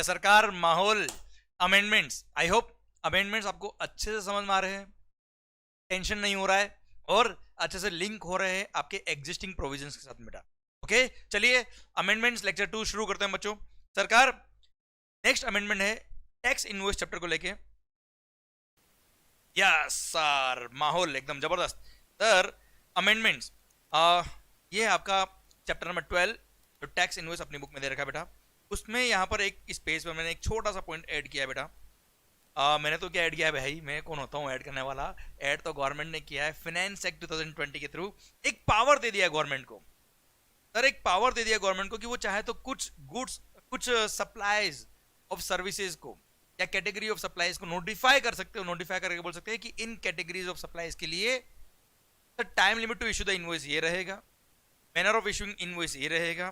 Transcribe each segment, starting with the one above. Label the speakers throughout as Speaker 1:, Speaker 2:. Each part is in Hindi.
Speaker 1: सरकार माहौल अमेंडमेंट्स, आई होप अमेंडमेंट्स आपको अच्छे से समझ में आ रहे हैं, टेंशन नहीं हो रहा है और अच्छे से लिंक हो रहे हैं आपके एग्जिस्टिंग प्रोविजंस के साथ बेटा। ओके चलिए अमेंडमेंट्स लेक्चर 2 शुरू करते हैं बच्चों। सरकार नेक्स्ट अमेंडमेंट है टैक्स इनवॉइस चैप्टर को लेके। यस सर, माहौल एकदम जबरदस्त सर। अमेंडमेंट्स ये आपका चैप्टर नंबर 12 जो टैक्स इनवॉइस अपनी बुक में दे रखा है बेटा, उसमें यहाँ पर एक इस पेज पर मैंने एक छोटा सा पॉइंट ऐड किया है बेटा। मैंने तो क्या ऐड किया है भाई, मैं कौन होता हूँ ऐड करने वाला, ऐड तो गवर्नमेंट ने किया है फाइनेंस एक्ट 2020 के थ्रू। एक पावर दे दिया गवर्नमेंट को सर, एक पावर दे दिया गवर्नमेंट को कि वो चाहे तो कुछ गुड्स, कुछ सप्लाईज ऑफ सर्विसेज को या कैटेगरी ऑफ सप्लाईज को नोटिफाई कर सकते हो। नोटिफाई करके बोल सकते हैं कि इन कैटेगरीज ऑफ सप्लाईज के लिए sir time limit to issue the invoice ये रहेगा, मैनर ऑफ इशूइंग इनवॉइस ये रहेगा।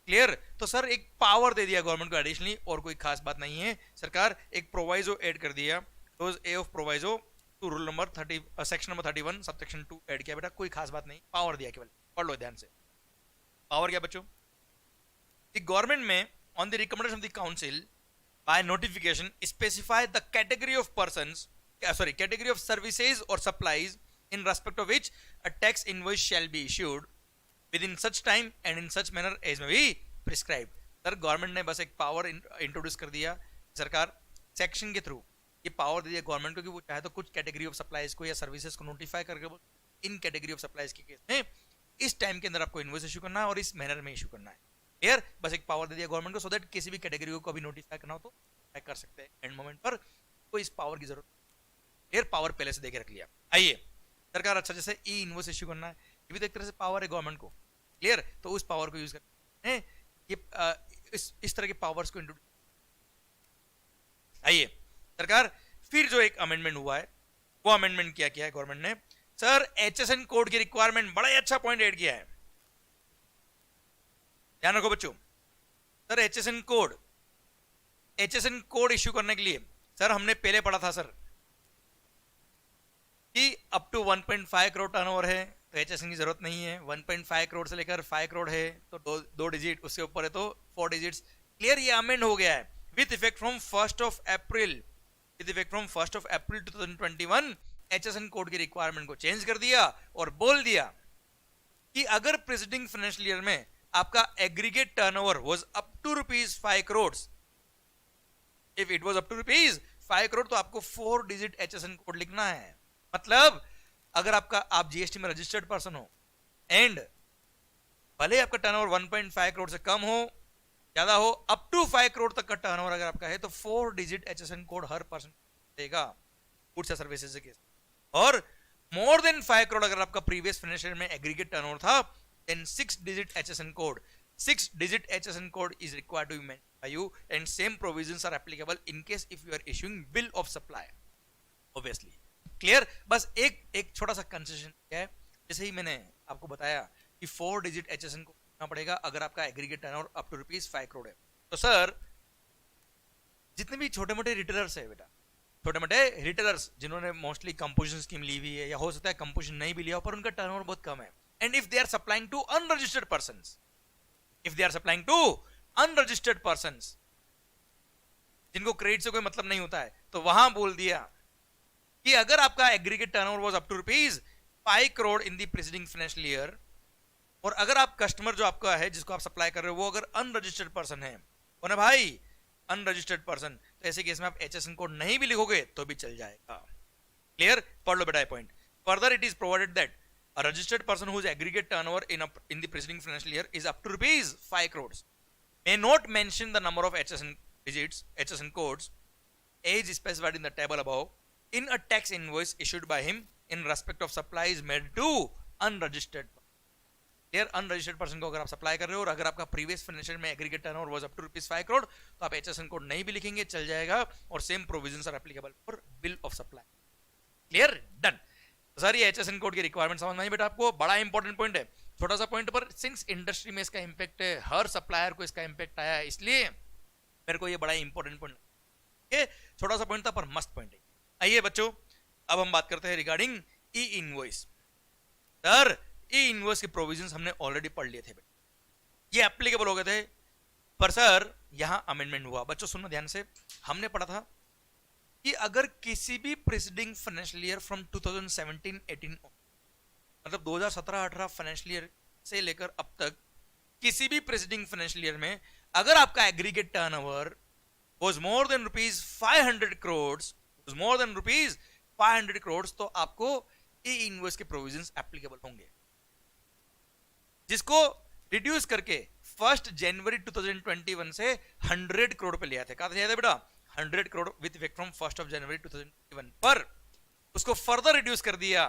Speaker 1: क्लियर? तो सर एक पावर दे दिया गवर्नमेंट को एडिशनली, और कोई खास बात नहीं है। सरकार एक प्रोवाइजो ऐड कर दिया, clause a of proviso to rule number 30 section number 31 subsection 2 add किया बेटा। कोई खास बात नहीं, पावर दिया केवल, पढ़ लो ध्यान से। पावर क्या बच्चों? द गवर्नमेंट में on the recommendation of the council by notification specify the category of persons category of services or supplies in respect of which a tax invoice shall be issued within such time and in such manner as may be prescribed। Sir government ने बस एक पावर इंट्रोड्यूस कर दिया, सरकार सेक्शन के थ्रू ये पावर दे दिया गवर्नमेंट को कि वो चाहे तो कुछ कैटेगरी ऑफ सप्लाईज को या सर्विसेज को नोटिफाई करके इन कैटेगरी ऑफ सप्लाईज के केस में इस टाइम के अंदर आपको इनवॉइस इशू करना है और इस मैनर में इशू करना है। क्लियर? बस एक पावर दे दिया गवर्नमेंट को सो दैट किसी भी कैटेगरी को अभी नोटिफाई करना हो तो कर सकते हैं एंड मोमेंट पर, कोई इस पावर की जरूरत। क्लियर? पावर पहले से देके रख लिया। आइए सरकार अच्छा जैसे ई इनवॉइस इशू करना है, ये भी तो एक तरह से पावर है गवर्नमेंट को। क्लियर? तो उस पावर को यूज करते हैं, ये इस तरह के पावर्स को इंट्रोड्यूस। आइए सरकार फिर जो एक अमेंडमेंट हुआ है वो अमेंडमेंट क्या किया है गवर्नमेंट ने सर, एचएसएन कोड की रिक्वायरमेंट, बड़ा ही अच्छा पॉइंट ऐड किया है, ध्यान रखो बच्चों। सर एचएसएन कोड इश्यू करने के लिए सर हमने पहले पढ़ा था सर कि अप टू 1.5 करोड़ टर्नओवर है तो एचएसएन की जरूरत नहीं है, 1.5 करोड़ से लेकर 5 करोड़ है तो दो डिजिट, उससे ऊपर है तो 4 डिजिट्स। क्लियर? ये अमेंड हो गया है with effect from 1 April 2021। HSN code की रिक्वायरमेंट को चेंज कर दिया और बोल दिया कि अगर प्रेसिडिंग फाइनेंशियल ईयर में आपका aggregate turnover was up to ₹5 crore, if it was up to ₹5 crore तो आपको 4 डिजिट एचएसएन कोड लिखना है। मतलब अगर आप जीएसटी में रजिस्टर्ड पर्सन हो एंड भले आपका टर्नओवर 1.5 करोड़ से कम हो, ज्यादा हो, अप टू 5 करोड़ तक का टर्नओवर अगर आपका है तो 4 डिजिट एचएसएन कोड हर पर्सन देगा गुड्स या सर्विसेज के केस। और मोर देन 5 करोड़ अगर आपका प्रीवियस फाइनेंशियल में एग्रीगेट टर्नओवर था then 6 digit HSN code. 6 digit HSN code is required to be mentioned by you and same provisions are applicable in case if you are issuing bill of supply obviously। Clear? बस एक छोटा सा कंसेशन है, जैसे ही मैंने आपको बताया कि 4 digit HSN को करना पड़ेगा अगर आपका aggregate turnover up to ₹5 crore है। तो सर जितने भी छोटे मोटे रिटेलर्स है बेटा, छोटे मोटे रिटेलर्स जिन्होंने मोस्टली कंपोजिशन स्कीम ली हुई है या हो सकता है कंपोजिशन नहीं भी लिया पर उनका टर्नओवर बहुत कम है, and if they are supplying to unregistered persons, जिनको क्रेडिट से कोई मतलब नहीं होता है, तो वहां बोल दिया कि अगर आपका aggregate turnover was up to ₹5 crore in the preceding financial year और अगर आप कस्टमर जो आपका है जिसको आप सप्लाई कर रहे हो वो अगर अनरजिस्टर्ड पर्सन है, ना भाई अनरजिस्टर्ड पर्सन, तो ऐसे केस में आप एचएसएन कोड नहीं भी लिखोगे तो भी चल जाएगा। क्लियर? पढ़ लो बेटा point. Further it is provided that a registered person whose aggregate turnover in the preceding financial year is up to ₹5 crores may not mention the number of HSN digits, HSN codes, as specified in the table above, in a tax invoice issued by him in respect of supplies made to unregistered। Clear? Unregistered person को अगर आप सप्लाई कर रहे हो और अगर आपका प्रीवियस फाइनेंशियल में aggregate turnover was up to ₹5 crore तो आप HSN कोड नहीं भी लिखेंगे चल जाएगा और same provisions are applicable for bill of supply. Clear? Done. Sir ये एचएसएन कोड की रिक्वायरमेंट समझ में आई बेटा आपको? बड़ा इंपॉर्टेंट पॉइंट है, छोटा सा पॉइंट पर सिंस इंडस्ट्री में इसका इंपैक्ट है, हर सप्लायर को इसका इंपैक्ट आया है, इसलिए मेरे को ये बड़ा इंपॉर्टेंट पॉइंट, ये छोटा सा पॉइंट था पर मस्त पॉइंट है। आइए बच्चों अब हम बात करते हैं रिगार्डिंग ई इनवॉइस। सर ई इनवॉइस के प्रोविजंस हमने ऑलरेडी पढ़ लिए थे बेटा, ये एप्लीकेबल हो गए थे पर सर यहां अमेंडमेंट हुआ, बच्चों सुनना ध्यान से। हमने पढ़ा था कि अगर किसी भी प्रेसिडिंग फाइनेंशियल ईयर फ्रॉम 2017-18 मतलब 2017-18 फाइनेंशियल ईयर से लेकर अब तक किसी भी प्रेसिडिंग फाइनेंशियल ईयर में अगर आपका aggregate turnover was more than rupees 500 crore, was more than rupees 500 crore, तो आपको ई इनवॉइस के प्रोविजंस एप्लीकेबल होंगे, जिसको रिड्यूस करके 1 जनवरी 2021 से 100 करोड़ पे ले आते। कहा था बेटा 100 करोड़ विद इफेक्ट फ्रॉम 1 जनवरी 2021, पर उसको फर्दर रिड्यूस कर दिया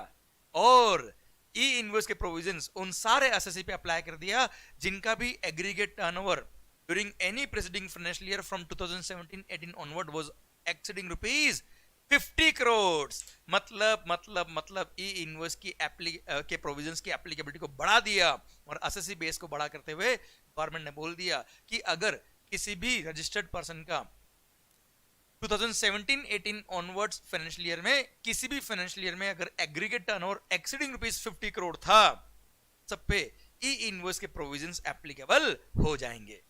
Speaker 1: और ई इनवॉइस के प्रोविजंस उन सारे एसएससी पे अप्लाई कर दिया जिनका भी aggregate turnover during any presiding financial year from 2017-18 onward was exceeding rupees 50 crore. मतलब ई इनवॉइस की के प्रोविजंस की एप्लीकेबिलिटी को बढ़ा दिया और एसएससी बेस को बड़ा करते हुए गवर्नमेंट ने बोल दिया कि अगर किसी भी रजिस्टर्ड पर्सन का 2017-18 ऑनवर्ड्स फाइनेंशियल ईयर में किसी भी फाइनेंशियल ईयर में अगर aggregate turnover exceeding rupees 50 crore था, सब पे ई इनवॉइस के प्रोविजंस एप्लीकेबल हो जाएंगे।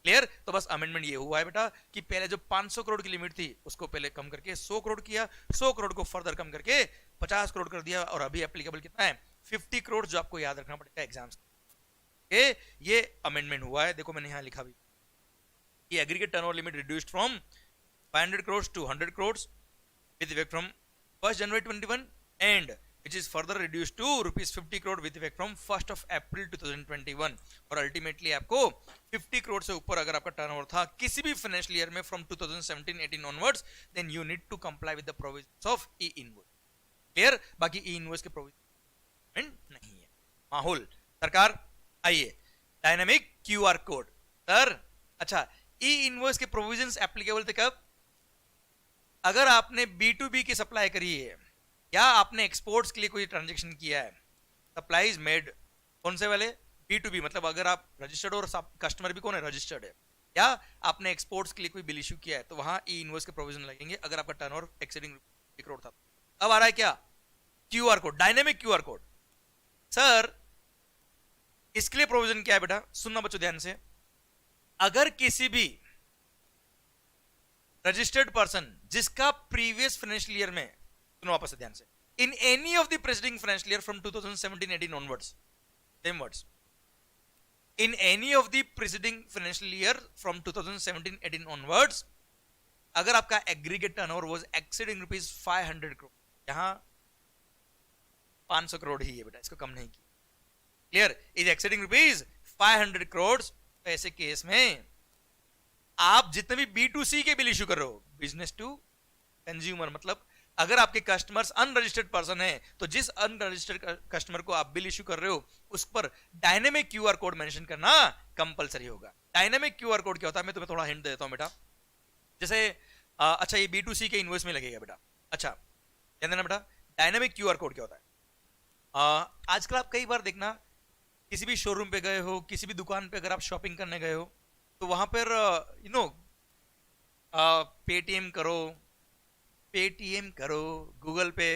Speaker 1: क्लियर? तो बस अमेंडमेंट ये हुआ है बेटा कि पहले जो 500 करोड़ की लिमिट थी उसको पहले कम करके 100 करोड़ किया, 100 करोड़ को फर्दर कम करके 50 करोड़ कर दिया, और अभी एप्लीकेबल कितना है 50 करोड़, जो आपको याद रखना पड़ेगा एग्जाम्स। ये अमेंडमेंट हुआ है। देखो मैंने यहां लिखा भी कि aggregate turnover limit reduced from 500 crores to 100 crores with effect from 1st January 21 and which is further reduced to rupees 50 crore with effect from 1st of April 2021। और अल्टीमेटली आपको 50 करोड़ से ऊपर अगर आपका टर्नओवर था किसी भी फाइनेंशियल ईयर में from 2017-18 onwards, then you need to comply with the provisions of e invoice. Clear? बाकी ई इनवॉइस के प्रोविजन नहीं है। माहौल सरकार आइए, डायनामिक क्यूआर कोड सर। अच्छा, ई इनवॉइस के प्रोविजंस एप्लीकेबल थे कब? अगर आपने B2B की सप्लाई करी है या आपने एक्सपोर्ट्स के लिए कोई ट्रांजैक्शन किया है, सप्लाईज मेड, कौन से वाले? B2B, मतलब अगर आप रजिस्टर्ड और कस्टमर भी कौन है? रजिस्टर्ड है, या आपने एक्सपोर्ट्स के लिए कोई बिल इश्यू किया है, तो वहां ई इनवॉइस के प्रोविजन लगेंगे अगर आपका टर्नओवर एक्सीडिंग 50 करोड़ था। अब आ रहा है क्या? QR code, dynamic QR code. Sir इसके लिए प्रोविजन क्या है बेटा? सुनना बच्चों ध्यान से। अगर किसी भी रजिस्टर्ड पर्सन जिसका प्रीवियस फाइनेंशियल ईयर में, सुनो वापस से ध्यान से, इन any of the presiding financial year from 2017-18 onwards, same words, in any of the presiding financial year from 2017-18 onwards, अगर आपका aggregate turnover was exceeding rupees 500 crore, यहां 500 करोड़ ही है बेटा, इसको कम नहीं किया। Clear? Is exceeding rupees 500 crore, तो ऐसे केस में आप जितने भी B2C के बिल इश्यू कर रहे हो, बिजनेस टू कंज्यूमर, मतलब अगर आपके कस्टमर्स अनरजिस्टर्ड पर्सन है, तो जिस अनरजिस्टर्ड कस्टमर को आप बिल इश्यू कर रहे हो उस पर डायनेमिक क्यूआर कोड मेंशन करना कंपलसरी होगा। डायनेमिक क्यूआर कोड क्या होता है? मैं तुम्हें थोड़ा हिंट देता हूं बेटा। जैसे अच्छा, ये B2C के इनवॉइस में लगेगा बेटा। अच्छा ध्यान देना बेटा, डायनेमिक क्यूआर कोड क्या होता है? आजकल आप कई बार देखना, किसी भी शोरूम पे गए हो, किसी भी दुकान पे अगर आप शॉपिंग करने गए हो, तो वहां पर पेटीएम करो, गूगल पे,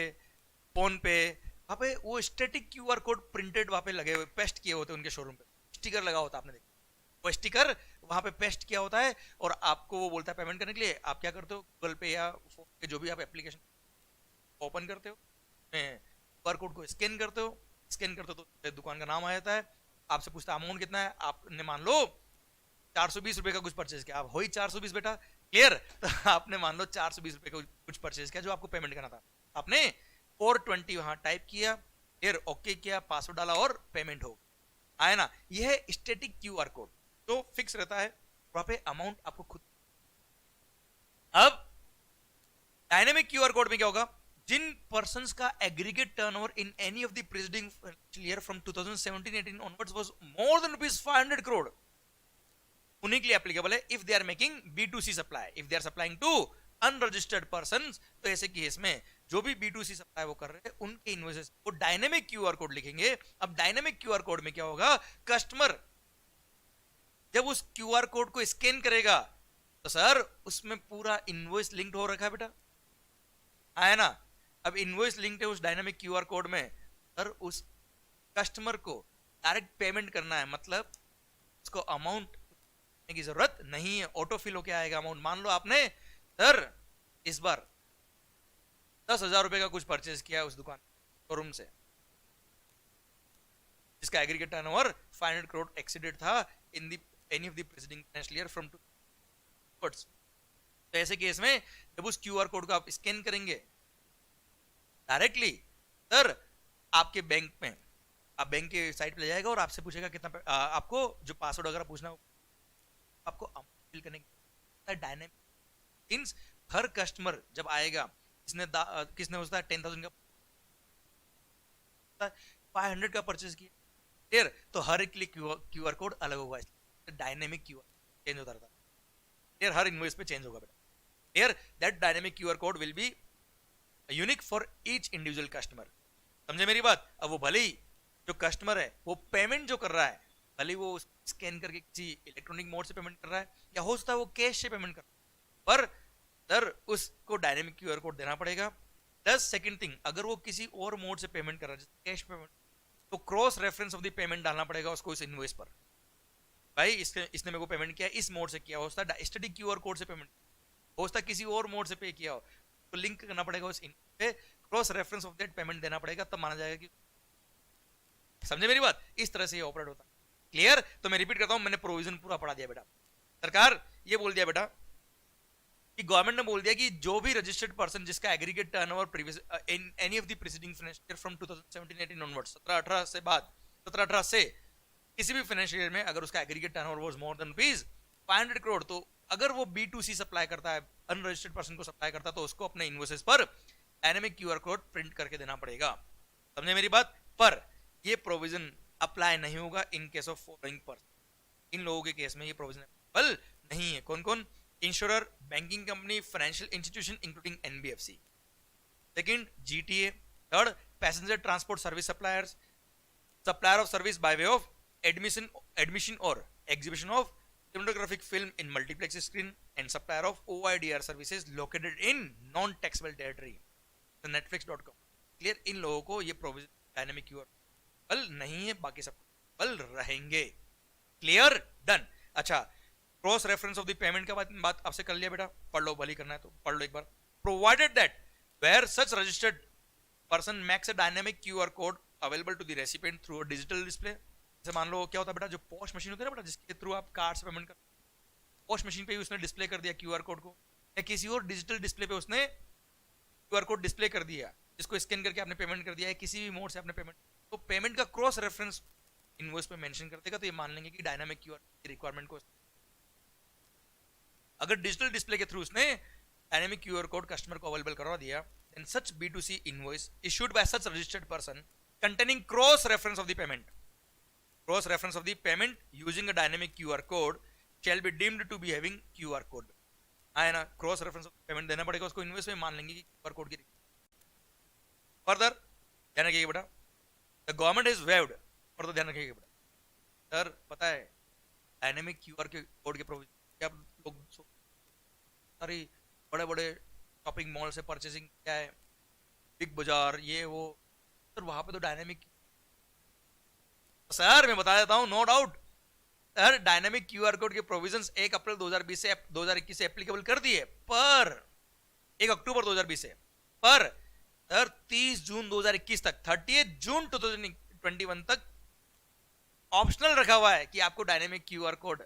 Speaker 1: फोन पे, वहां पे वो स्टैटिक क्यूआर कोड प्रिंटेड वहां पे लगे हुए, पेस्ट किए होते हैं उनके शोरूम पे, स्टिकर लगा होता है, आपने देखा वो स्टिकर वहां पे पेस्ट किया होता है, और आपको वो बोलता है पेमेंट करने के लिए। आप क्या करते हो? गूगल पे या फोन पे जो भी आप एप्लीकेशन ओपन करते हो, क्यूआर कोड को स्कैन करते हो तो दुकान का नाम आ जाता है, आपसे पूछता है अमाउंट कितना है, आपने मान लो 420 रुपए का कुछ परचेज किया, आप हो ही 420 बेटा। क्लियर? तो आपने मान लो 420 रुपए का कुछ परचेज किया जो आपको पेमेंट करना था, आपने 420 वहां टाइप किया, फिर ओके किया, पासवर्ड डाला और पेमेंट हो आया ना। यह है स्टैटिक क्यूआर कोड, तो फिक्स रहता है, वहां पे अमाउंट आपको खुद। अब डायनेमिक क्यूआर कोड में क्या होगा? जिन पर्संस का aggregate turnover in any of the preceding year from 2017-18 onwards was more than rupees 500 crore, उन्हीं के लिए एप्लीकेबल है। If they are making B2C supply, if they are supplying to unregistered persons, तो ऐसे केस में जो भी B2C सप्लाई वो कर रहे हैं उनके इनवॉइसेस को डायनेमिक क्यूआर कोड लिखेंगे। अब डायनेमिक क्यूआर कोड में क्या होगा? कस्टमर जब उस क्यूआर कोड को स्कैन करेगा तो सर उसमें पूरा इनवॉइस लिंक्ड हो रखा है बेटा, आया ना। अब इनवॉइस लिंक्ड है उस डायनेमिक क्यूआर कोड में, सर उस कस्टमर को डायरेक्ट पेमेंट करना है, मतलब उसको अमाउंट की जरूरत नहीं है, ऑटो फिल होके आएगा अमाउंट। मान लो आपने सर इस बार 10,000 रुपए का कुछ परचेज किया है उस दुकान शोरूम से, जिसका एग्रीगेट टर्नओवर 500 करोड़ एक्सीडेड था in the any of the preceding financial year from two. तो ऐसे केस में जब उस क्यूआर कोड को आप स्कैन करेंगे डायरेक्टली, सर आपके बैंक में, आप बैंक के साइट पे ले जाएगा और आपसे पूछेगा कितना आपको जो पासवर्ड वगैरह पूछना हो आपको फिल करने की डायनेमिक मींस हर कस्टमर जब आएगा, किसने होता है 10,000 का 500 का परचेज किया फिर, तो हर एक के लिए क्यूआर कोड अलग होगा, डायनेमिक क्यूआर चेंज होता रहता है, हर इनवॉइस पे चेंज होगा बेटा। Here that dynamic QR code will be unique for each individual customer। समझे मेरी बात? अब वो भले ही जो कस्टमर है वो पेमेंट जो कर रहा है, भले ही वो स्कैन करके किसी इलेक्ट्रॉनिक मोड से पेमेंट कर रहा है या हो सकता है वो कैश से पेमेंट कर रहा है, पर सर उसको डायनेमिक क्यूआर कोड देना पड़ेगा। प्लस सेकंड थिंग, अगर वो किसी और मोड से पेमेंट कर रहा है जैसे कैश पेमेंट, तो cross reference of the payment डालना पड़ेगा उसको इस इनवॉइस पर। भाई इसने मेरे को पेमेंट किया इस मोड से किया, हो सकता है स्टडी क्यूआर कोड से पेमेंट हो सकता है किसी और मोड से पे किया हो, तो लिंक करना पड़ेगा उस पे, cross reference of that payment देना पड़ेगा, तब माना जाएगा कि समझे मेरी बात? इस तरह से ये ऑपरेट होता है। क्लियर? तो मैं रिपीट करता हूं, मैंने प्रोविजन पूरा पढ़ा दिया बेटा। सरकार ये बोल दिया बेटा कि गवर्नमेंट ने बोल दिया कि जो भी रजिस्टर्ड पर्सन जिसका aggregate turnover previous in any of the preceding financial year from 2017-18 onwards, 17-18 से बाद 17-18 से किसी भी फाइनेंशियल ईयर में अगर उसका aggregate turnover was more then rupees 500 crore, तो अगर वो B2C सप्लाई करता है, अनरजिस्टर्ड पर्सन को सप्लाई करता है, तो उसको अपने इनवॉइसेस पर डायनेमिक क्यूआर कोड प्रिंट करके देना पड़ेगा। समझे मेरी बात? पर ये प्रोविजन अप्लाई नहीं होगा in case of following person, इन लोगों के केस में ये प्रोविजन अप्लीकेबल नहीं है। कौन कौन? Insurer, banking company, financial institution including NBFC। Second GTA। Third passenger transport service suppliers, supplier of service by way of admission और exhibition of cinematographic film in multiplex screen, and supplier of OIDR services located in non-taxable territory, the netflix.com। Clear? इन लोगों को ये प्रोविजन डायनेमिक क्यूआर बल नहीं है, बाकी सब बल रहेंगे। क्लियर? डन। अच्छा, cross reference of the payment का बात आपसे कर लिया बेटा, पढ़ लो, भली करना है तो पढ़ लो एक बार। Provided that where such registered person makes a dynamic QR code available to the recipient through a digital display. जैसे मान लो क्या होता है बेटा, जो पॉश मशीन होती है ना बेटा, जिसके थ्रू आप कार्ड से पेमेंट कर, पॉश मशीन पे ही उसने डिस्प्ले कर दिया क्यूआर कोड को, या किसी और डिजिटल डिस्प्ले पे उसने क्यूआर कोड डिस्प्ले कर दिया, जिसको स्कैन करके आपने पेमेंट कर दिया है, किसी भी मोड से आपने पेमेंट, तो पेमेंट का क्रॉस रेफरेंस इनवॉइस पे मेंशन कर देगा, तो ये मान लेंगे कि डायनामिक क्यूआर की रिक्वायरमेंट को। अगर डिजिटल डिस्प्ले के थ्रू उसने डायनामिक क्यूआर कोड कस्टमर को अवेलेबल करवा दिया, then such B2C invoice issued by such registered person containing cross reference of the payment, cross reference of the payment using a dynamic QR code shall be deemed to be having QR code। है ना, क्रॉस रेफरेंस ऑफ पेमेंट देना पड़ेगा उसको, इनवॉइस में मान लेंगे कि क्यूआर कोड की। फर्दर ध्यान रखिएगा बेटा, the government is waived, further ध्यान रखिएगा बेटा। सर पता है डायनेमिक क्यूआर के कोड के प्रोविजन क्या लोग सारी बड़े बड़े शॉपिंग मॉल से परचेसिंग क्या है, बिग बाजार ये वो, सर वहां पे तो डायनेमिक, सर मैं बता देता हूं, no doubt sir dynamic QR code के प्रोविजंस 1 अप्रैल 2020 से 2021 से एप्लीकेबल कर दिए, पर 1 अक्टूबर 2020 से, पर सर 30 जून 2021 तक, 30 जून 2021 तक ऑप्शनल रखा हुआ है कि आपको डायनेमिक क्यूआर कोड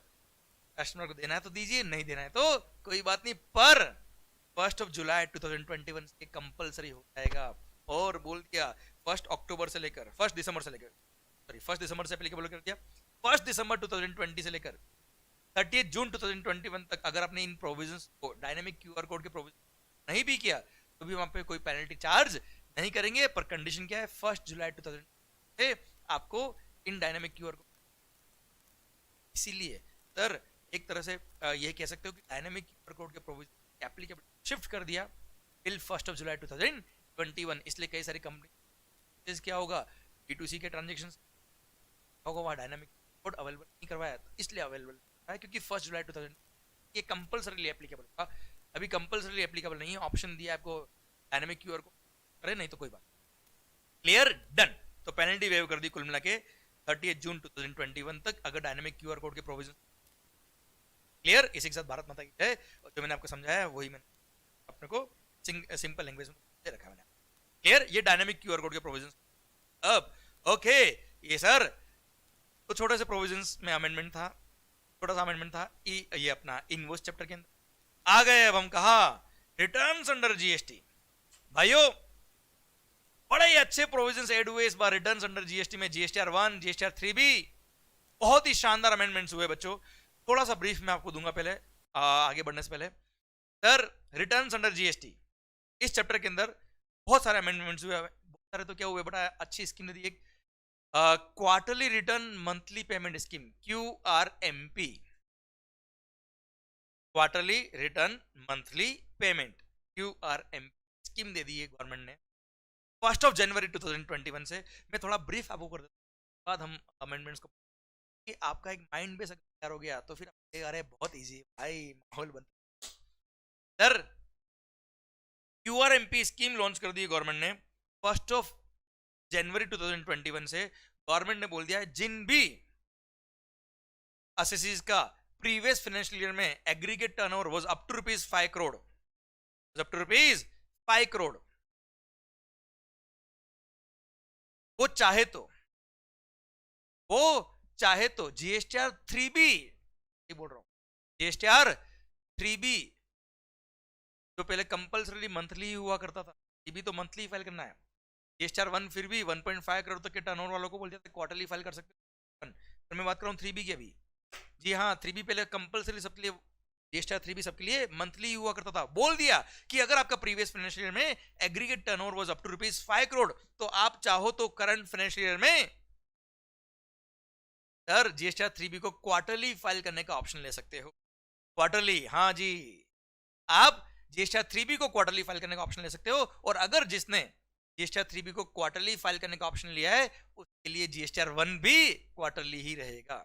Speaker 1: कस्टमर को देना है तो दीजिए, नहीं देना है तो कोई बात नहीं, पर 1 जुलाई 2021 से कंपलसरी हो जाएगा। और बोल दिया 1 अक्टूबर से लेकर 1 दिसंबर से लेकर, सॉरी 1 दिसंबर से एप्लीकेबल कर दिया, 1 दिसंबर 2020 से लेकर 30 जून 2021 तक अगर आपने इन प्रोविजंस को डायनेमिक क्यूआर कोड के प्रोविजन नहीं भी किया तो भी वहां पे कोई पेनल्टी चार्ज नहीं करेंगे, पर कंडीशन क्या है, 1 जुलाई 2020 से आपको इन डायनेमिक क्यूआर कोड। इसीलिए सर एक तरह से ये कह सकते हो कि डायनेमिक क्यूआर कोड के प्रोविजन एप्लीकेबल शिफ्ट कर दिया टिल 1 जुलाई 2021, इसलिए कई सारी कंपनी क्या होगा, B2C के ट्रांजेक्शन होगा वहाँ डायनामिक कोड अवेलेबल नहीं करवाया, तो इसलिए अवेलेबल है क्योंकि 1 जुलाई 2000 ये कंपलसरीली एप्लीकेबल होगा। अभी कंपलसरीली एप्लीकेबल नहीं है, ऑप्शन दिया आपको डायनामिक क्यूआर कोड करे, नहीं तो कोई बात। क्लियर? डन। तो पेनल्टी वेव कर दी कुल मिला के 30 जून 2021 तक अगर डायनामिक क्यूआर कोड के प्रोविजन क्लियर? इसी के साथ भारत माता की जय। और जो मैंने आपको समझाया वही मैंने अपने को सिंपल लैंग्वेज में दे रखा है मैंने। क्लियर? ये डायनामिक क्यूआर कोड के प्रोविजन। अब ओके, ये सर तो छोटे से प्रोविजंस में अमेंडमेंट था, छोटा सा अमेंडमेंट था ये अपना इनवॉइस चैप्टर के अंदर। आ गए अब हम कहा, रिटर्न्स अंडर जीएसटी। भाइयों बड़े ही अच्छे प्रोविजंस ऐड हुए इस बार रिटर्न्स अंडर जीएसटी में, जीएसटीआर 1, जीएसटीआर 3 भी बहुत ही शानदार अमेंडमेंट्स हुए बच्चों। थोड़ा सा ब्रीफ मैं आपको दूंगा पहले आगे बढ़ने से पहले। सर रिटर्न्स अंडर जीएसटी इस चैप्टर के अंदर बहुत सारे अमेंडमेंट्स हुए, बहुत सारे तो क्या हुए, बड़ा अच्छी स्कीम ने दी एक quarterly return monthly payment scheme, QRMP, quarterly return monthly payment, QRMP scheme दे दी है गवर्नमेंट ने 1 जनवरी 2021 से। मैं थोड़ा ब्रीफ आपको कर देता हूँ, बाद हम अमेंडमेंट्स को, कि आपका एक माइंड बेस अगर तैयार हो गया तो फिर अरे बहुत इजी भाई, माहौल बनता। सर QRMP स्कीम लॉन्च कर दी गवर्नमेंट ने 1 जनवरी 2021 से। गवर्नमेंट ने बोल दिया है जिन भी असेसीज का प्रीवियस फाइनेंशियल ईयर में aggregate turnover was up to ₹5 crore, up to ₹5 crore, वो चाहे तो जीएसटीआर 3B, बोल रहा हूं जीएसटीआर 3B जो पहले कंपल्सरी मंथली हुआ करता था, ये भी तो मंथली फाइल करना है। जीएसटीआर 1 फिर भी 1.5 करोड़ तक के टर्नओवर वालों को बोल दिया क्वार्टरली फाइल कर सकते हैं। तो मैं बात कर रहा हूँ 3B की अभी। जी हाँ, 3B पहले कंपल्सरी सबके लिए, जीएसटीआर 3B सबके लिए मंथली हुआ करता था। बोल दिया कि अगर आपका प्रीवियस फाइनेंशियल ईयर में aggregate turnover was up to ₹5 crore तो आप चाहो तो करंट फाइनेंशियल ईयर में सर जीएसटीआर 3B को क्वार्टरली फाइल करने का ऑप्शन ले सकते हो। क्वार्टरली, हाँ जी, आप जीएसटीआर 3B को क्वार्टरली फाइल करने का ऑप्शन ले सकते हो। और अगर जिसने जीएसटीआर 3B को क्वार्टरली फाइल करने का ऑप्शन लिया है उसके लिए जीएसटीआर 1 भी क्वार्टरली ही रहेगा।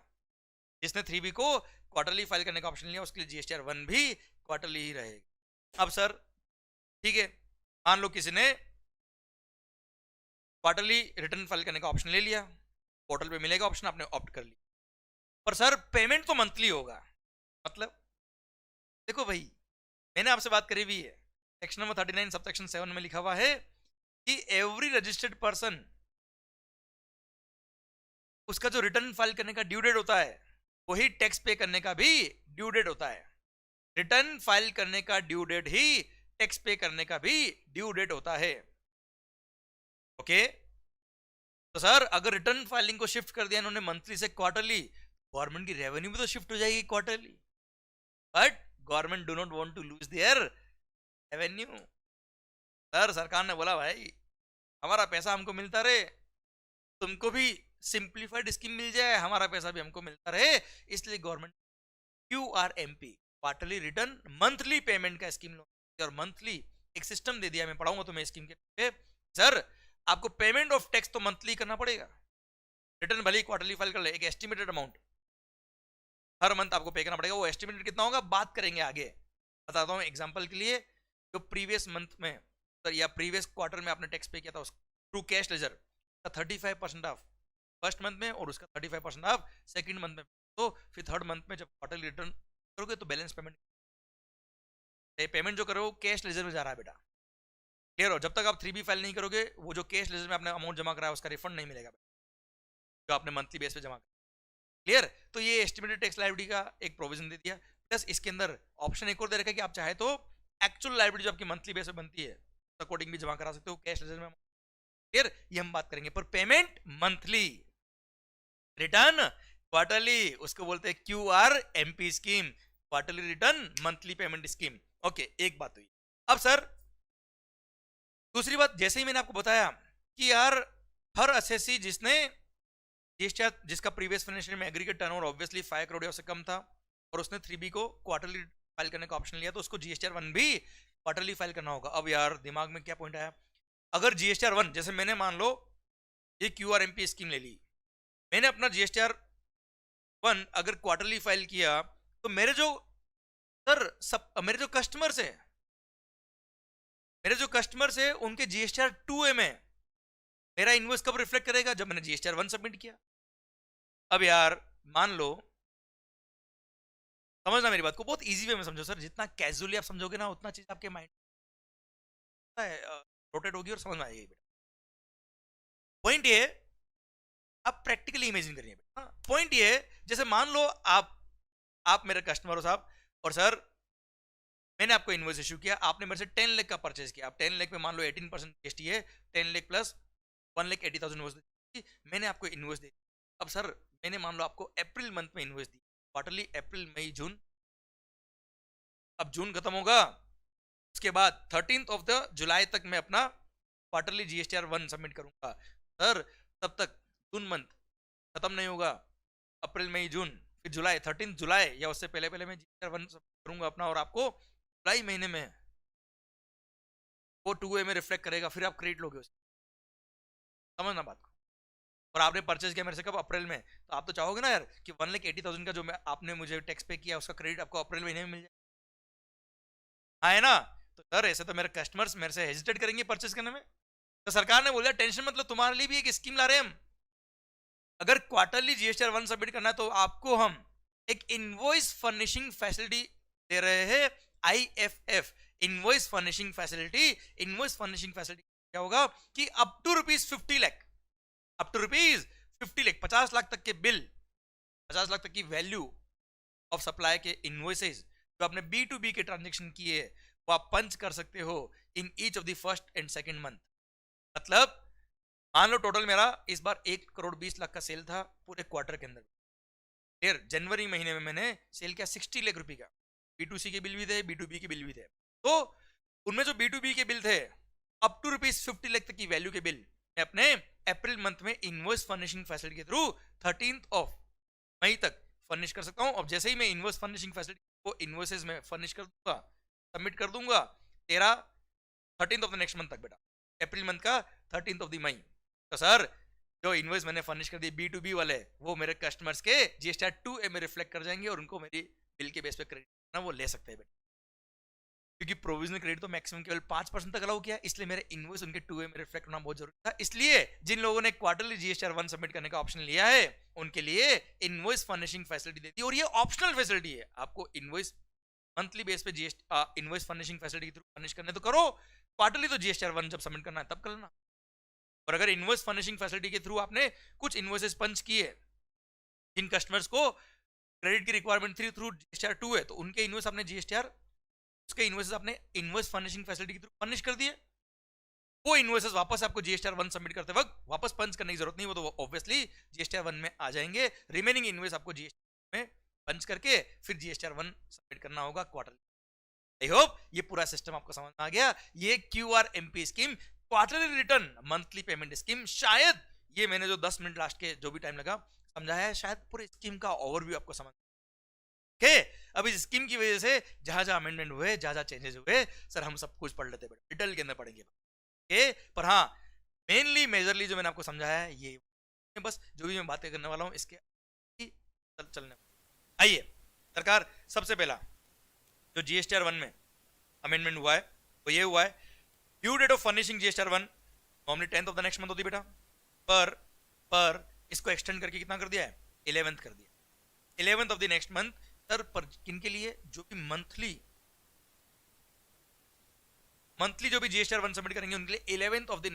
Speaker 1: जिसने 3B को क्वार्टरली फाइल करने का ऑप्शन लिया उसके लिए जीएसटीआर 1 भी क्वार्टरली ही रहेगा। अब सर ठीक है, मान लो किसी ने क्वार्टरली रिटर्न फाइल करने का ऑप्शन ले लिया, पोर्टल पे मिलेगा ऑप्शन, आपने ऑप्ट कर लिया, पर सर पेमेंट तो मंथली होगा। मतलब देखो भाई, मैंने आपसे बात करी हुई है, सेक्शन नंबर 39 सबसेक्शन 7 में लिखा हुआ है कि एवरी रजिस्टर्ड पर्सन, उसका जो रिटर्न फाइल करने का ड्यू डेट होता है वही टैक्स पे करने का भी ड्यू डेट होता है। रिटर्न फाइल करने का ड्यू डेट ही टैक्स पे करने का भी ड्यू डेट होता है। ओके, तो सर अगर रिटर्न फाइलिंग को शिफ्ट कर दिया इन्होंने मंथली से क्वार्टरली, गवर्नमेंट की रेवेन्यू भी तो शिफ्ट हो जाएगी quarterly, but government do not want to lose their revenue. Sir सरकार ने बोला भाई हमारा पैसा हमको मिलता रहे, तुमको भी सिंप्लीफाइड स्कीम मिल जाए, हमारा पैसा भी हमको मिलता रहे, इसलिए government QRMP quarterly return monthly payment का स्कीम लो। और मंथली एक सिस्टम दे दिया, मैं पढ़ाऊंगा तुम्हें स्कीम के। सर आपको पेमेंट ऑफ टैक्स तो मंथली करना पड़ेगा, रिटर्न भले ही क्वार्टरली फाइल कर ले, एक एस्टिमेटेड अमाउंट हर मंथ आपको पे करना पड़ेगा। वो एस्टिमेटेड कितना होगा बात करेंगे आगे, बताता हूँ एग्जांपल के लिए। जो प्रीवियस मंथ में सर या प्रीवियस क्वार्टर में आपने टैक्स पे किया था उसका थ्रू कैश लेजर का 35% ऑफ फर्स्ट मंथ में और उसका 35% ऑफ सेकंड मंथ में। तो फिर थर्ड मंथ में जब क्वार्टरली रिटर्न करोगे तो बैलेंस पेमेंट, पेमेंट जो करो कैश लेजर में जा रहा है बेटा, क्लियर हो? जब तक आप 3B फाइल नहीं करोगे वो जो कैश लेजर में आपने अमाउंट जमा करा है उसका रिफंड नहीं मिलेगा जो आपने मंथली बेस पे जमा करा। क्लियर? तो ये एस्टिमेटेड टैक्स लायबिलिटी का एक प्रोविजन दे दिया, प्लस इसके अंदर ऑप्शन एक और दे रखा है कि आप चाहे तो एक्चुअल लायबिलिटी जो आपकी मंथली बेस पे बनती है अकॉर्डिंग भी जमा करा सकते हो कैश लेजर में। क्लियर? ये हम बात करेंगे, पर पेमेंट मंथली, रिटर्न क्वार्टरली, उसको बोलते हैं QRMP scheme, quarterly return monthly payment scheme. Okay, एक बात हुई। अब सर दूसरी बात, जैसे ही मैंने आपको बताया कि यार हर असेसी जिसका प्रीवियस फाइनेंशियल में एग्रीगेट टर्नओवर ऑब्वियसली 5 करोड़ से कम था और उसने 3B को क्वार्टरली फाइल करने का ऑप्शन लिया तो उसको जीएसटीआर 1 भी क्वार्टरली फाइल करना होगा। अब यार दिमाग में क्या पॉइंट आया, अगर जीएसटीआर 1 जैसे मैंने मान लो ये QRMP स्कीम ले ली, मैंने अपना जीएसटीआर 1 अगर क्वार्टरली फाइल किया तो मेरे जो कस्टमर्स है उनके जीएसटीआर 2A में मेरा इनवॉइस कब रिफ्लेक्ट करेगा, जब मैंने जीएसटीआर 1 सबमिट किया। अब यार मान लो समझना मेरी बात को, बहुत इजी वे में समझो सर, जितना कैजुअली आप समझोगे ना उतना चीज आपके माइंड रोटेट होगी और समझ में आएगी बेटा। पॉइंट ये आप प्रैक्टिकली इमेजिन करिए बेटा। पॉइंट ये जैसे मान लो आप मेरे कस्टमर हो साहब, और सर मैंने आपको इनवॉइस इशू किया, आपने मेरे से 10 लाख का परचेज किया, आप 10 लाख में मान लो 18% जीएसटी है, 10 लाख प्लस 1,80,000 इनवॉइस दी, मैंने आपको इनवॉइस दी। अब सर मैंने मान लो आपको अप्रैल मंथ में इनवॉइस दी, क्वार्टरली अप्रैल मई जून, अब जून खत्म होगा, उसके बाद 13th ऑफ द जुलाई तक मैं अपना क्वार्टरली जीएसटीआर 1 सबमिट करूंगा। सर तब तक जून मंथ खत्म नहीं होगा, अप्रैल मई जून फिर जुलाई, 13 जुलाई या उससे पहले पहले मैं जीएसटीआर 1 सबमिट करूंगा अपना, और आपको जुलाई महीने में वो 2A में रिफ्लेक्ट करेगा, फिर आप क्रेडिट लोगे उसको। समझना बात को। और आपने परचेज किया मेरे से कब? अप्रैल में, तो आप तो चाहोगे ना यार कि 1,80,000 का जो मैं आपने मुझे टैक्स पे किया उसका क्रेडिट आपको अप्रैल महीने में मिल जाए, हाँ है ना? तो सर ऐसे तो मेरे कस्टमर्स मेरे से हेजिटेट करेंगे परचेज करने में। तो सरकार ने बोला टेंशन मतलब तुम्हारे लिए भी एक स्कीम ला रहे हैं हम, अगर क्वार्टरली जीएसटीआर 1 सबमिट करना है तो आपको हम एक इनवॉइस फर्निशिंग फैसिलिटी दे रहे हैं, IFF, invoice furnishing facility. Invoice furnishing facility क्या होगा कि up to ₹50 lakh, up to ₹50 lakh, 50 lakh तक के बिल, 50 लाख तक की वैल्यू ऑफ सप्लाई के इनवॉइसेस जो आपने B2B के ट्रांजेक्शन किए वो आप पंच कर सकते हो इन each of the first and second month. मतलब मान लो टोटल मेरा इस बार 1,20,00,000 का सेल था पूरे क्वार्टर के अंदर, फिर जनवरी महीने में मैंने सेल किया 60 लाख रुपए का, B2C के बिल भी थे, B2B के बिल भी थे, तो उनमें जो B2B के बिल थे अप टू ₹50 लाख तक की वैल्यू के बिल मैं अपने अप्रैल मंथ में इनवॉइस फर्निशिंग फैसिलिटी के थ्रू 13th ऑफ मई तक फर्निश कर सकता हूं। अब जैसे ही मैं इनवॉइस फर्निशिंग फैसिलिटी को इनवॉइसेस में फर्निश कर दूंगा, सबमिट कर दूंगा, 13th of the next month तक बेटा, अप्रैल मंथ का 13th ऑफ द मई, तो सर जो इनवॉइस मैंने फर्निश कर दी B2B वाले वो मेरे कस्टमर्स के जीएसटीआर 2A में रिफ्लेक्ट कर जाएंगे और उनको मेरी बिल के बेस पे क्रेडिट ना वो ले सकते हैं बेटा, क्योंकि प्रोविजनल क्रेडिट तो मैक्सिमम केवल 5% तक अलाउ किया, इसलिए मेरे इनवॉइस उनके 2A में रिफ्लेक्ट होना बहुत जरूरी था। इसलिए जिन लोगों ने क्वार्टरली जीएसटीआर 1 सबमिट करने का ऑप्शन लिया है उनके लिए इनवॉइस फर्निशिंग फैसिलिटी देती है, और ये ऑप्शनल फैसिलिटी है। आपको इनवॉइस मंथली बेस पे इनवॉइस फर्निशिंग फैसिलिटी के थ्रू फर्निश करने तो करो, क्वार्टरली तो जीएसटीआर 1 जब सबमिट करना है तब कर लेना। और अगर इनवॉइस फर्निशिंग फैसिलिटी के थ्रू आपने कुछ इनवॉइसेस पंच किए जिन कस्टमर्स को क्रेडिट की रिक्वायरमेंट थी थ्रू जीएसटीआर 2 है, तो उनके इनवॉइस आपने जीएसटीआर उसके इनवॉइसेस आपने इनवॉइस फर्निशिंग फैसिलिटी के थ्रू फर्निश कर दिए, वो इनवॉइसेस वापस आपको जीएसटीआर 1 सबमिट करते वक्त वापस पंच करने की जरूरत नहीं, वो तो ऑब्वियसली जीएसटीआर 1 में आ जाएंगे। रिमेनिंग इनवॉइस आपको जीएसटीआर में पंच करके फिर जीएसटीआर 1 सबमिट करना होगा क्वार्टरली। आई होप ये पूरा सिस्टम आपको समझ में आ गया। ये QRMP scheme, quarterly return monthly payment scheme, शायद ये मैंने जो 10 मिनट लास्ट के जो भी टाइम लगा समझाया है, शायद पूरे स्कीम का ओवरव्यू आपको समझ के। अब इस स्कीम की वजह से जहां जहां अमेंडमेंट हुए, जहां जहां चेंजेस हुए, सर हम सब कुछ पढ़ लेते बेटा, डिटेल के अंदर पढ़ेंगे के। पर हाँ मेनली मेजरली जो मैंने आपको समझाया है ये बस, जो भी मैं बातें करने वाला हूँ इसके चलने। आइए सरकार, सबसे पहला जो जीएसटीआर 1 में अमेंडमेंट हुआ है वो ये हुआ है, due date of furnishing GSTR 1 normally 10th of the next month होती बेटा, पर इसको एक्सटेंड करके कितना कर दिया है, 11th कर दिया, 11th of the next month. Sir पर किन के लिए? जो भी मंथली जो भी जीएसटीआर 1 सबमिट करेंगे उनके लिए 11th of the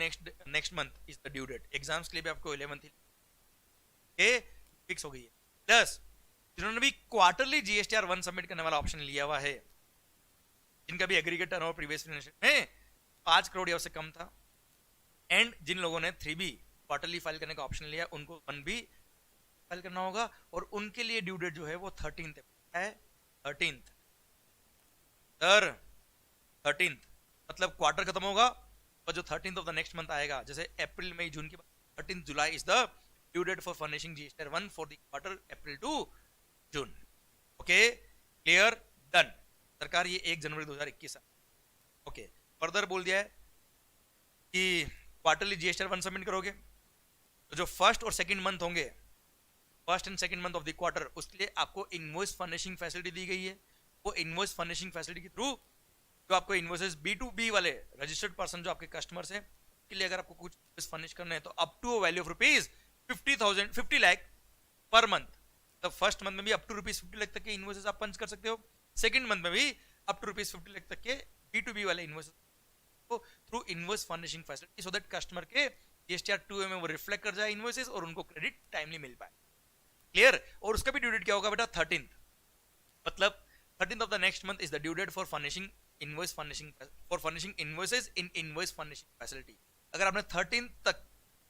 Speaker 1: next month is the due date. Exams के लिए भी आपको 11th ही फिक्स हो गई है। प्लस जिन्होंने भी क्वार्टरली जीएसटीआर 1 सबमिट करने वाला ऑप्शन लिया हुआ है, जिनका भी एग्रीगेट टर्नओवर प्रीवियस फाइनेंशियल में 5 करोड़ या उससे कम था, एंड जिन लोगों ने 3B क्वार्टरली फाइल करने का ऑप्शन लिया उनको 1B फाइल करना होगा, और उनके लिए ड्यू डेट जो है वो 13th है। 13th सर 13th मतलब क्वार्टर खत्म होगा और जो 13th of the next month आएगा, जैसे अप्रैल मई जून के बाद 13th July is the due date for furnishing GSTR 1 for the quarter April to June. Okay clear, done. सरकार ये 1 जनवरी 2021 ओके फर्दर बोल दिया है कि क्वार्टरली जीएसटीआर 1 सबमिट करोगे तो जो फर्स्ट और सेकंड मंथ होंगे, first and second month of the quarter, उसके लिए आपको इनवॉइस फर्निशिंग फैसिलिटी दी गई है। वो इनवॉइस फर्निशिंग फैसिलिटी के थ्रू जो आपको इनवॉइसेस B2B वाले रजिस्टर्ड पर्सन जो आपके कस्टमर्स हैं के लिए अगर आपको कुछ फर्निश करना है तो up to value of ₹50 lakh per month तो फर्स्ट मंथ में भी अप टू ₹50 तक के इनवॉइसेस आप पंच कर सकते हो, सेकंड मंथ में भी अप टू ₹50 तक के B2B वाले इनवॉइसेस को through invoice furnishing facility, so that customer के GSTR 2A में वो रिफ्लेक्ट कर जाए इनवॉइसेस और उनको क्रेडिट टाइमली मिल पाए। क्लियर? और उसका भी ड्यू डेट क्या होगा बेटा? 13th, मतलब 13th of the next month is the due date for furnishing invoices in invoice furnishing facility. अगर आपने 13th तक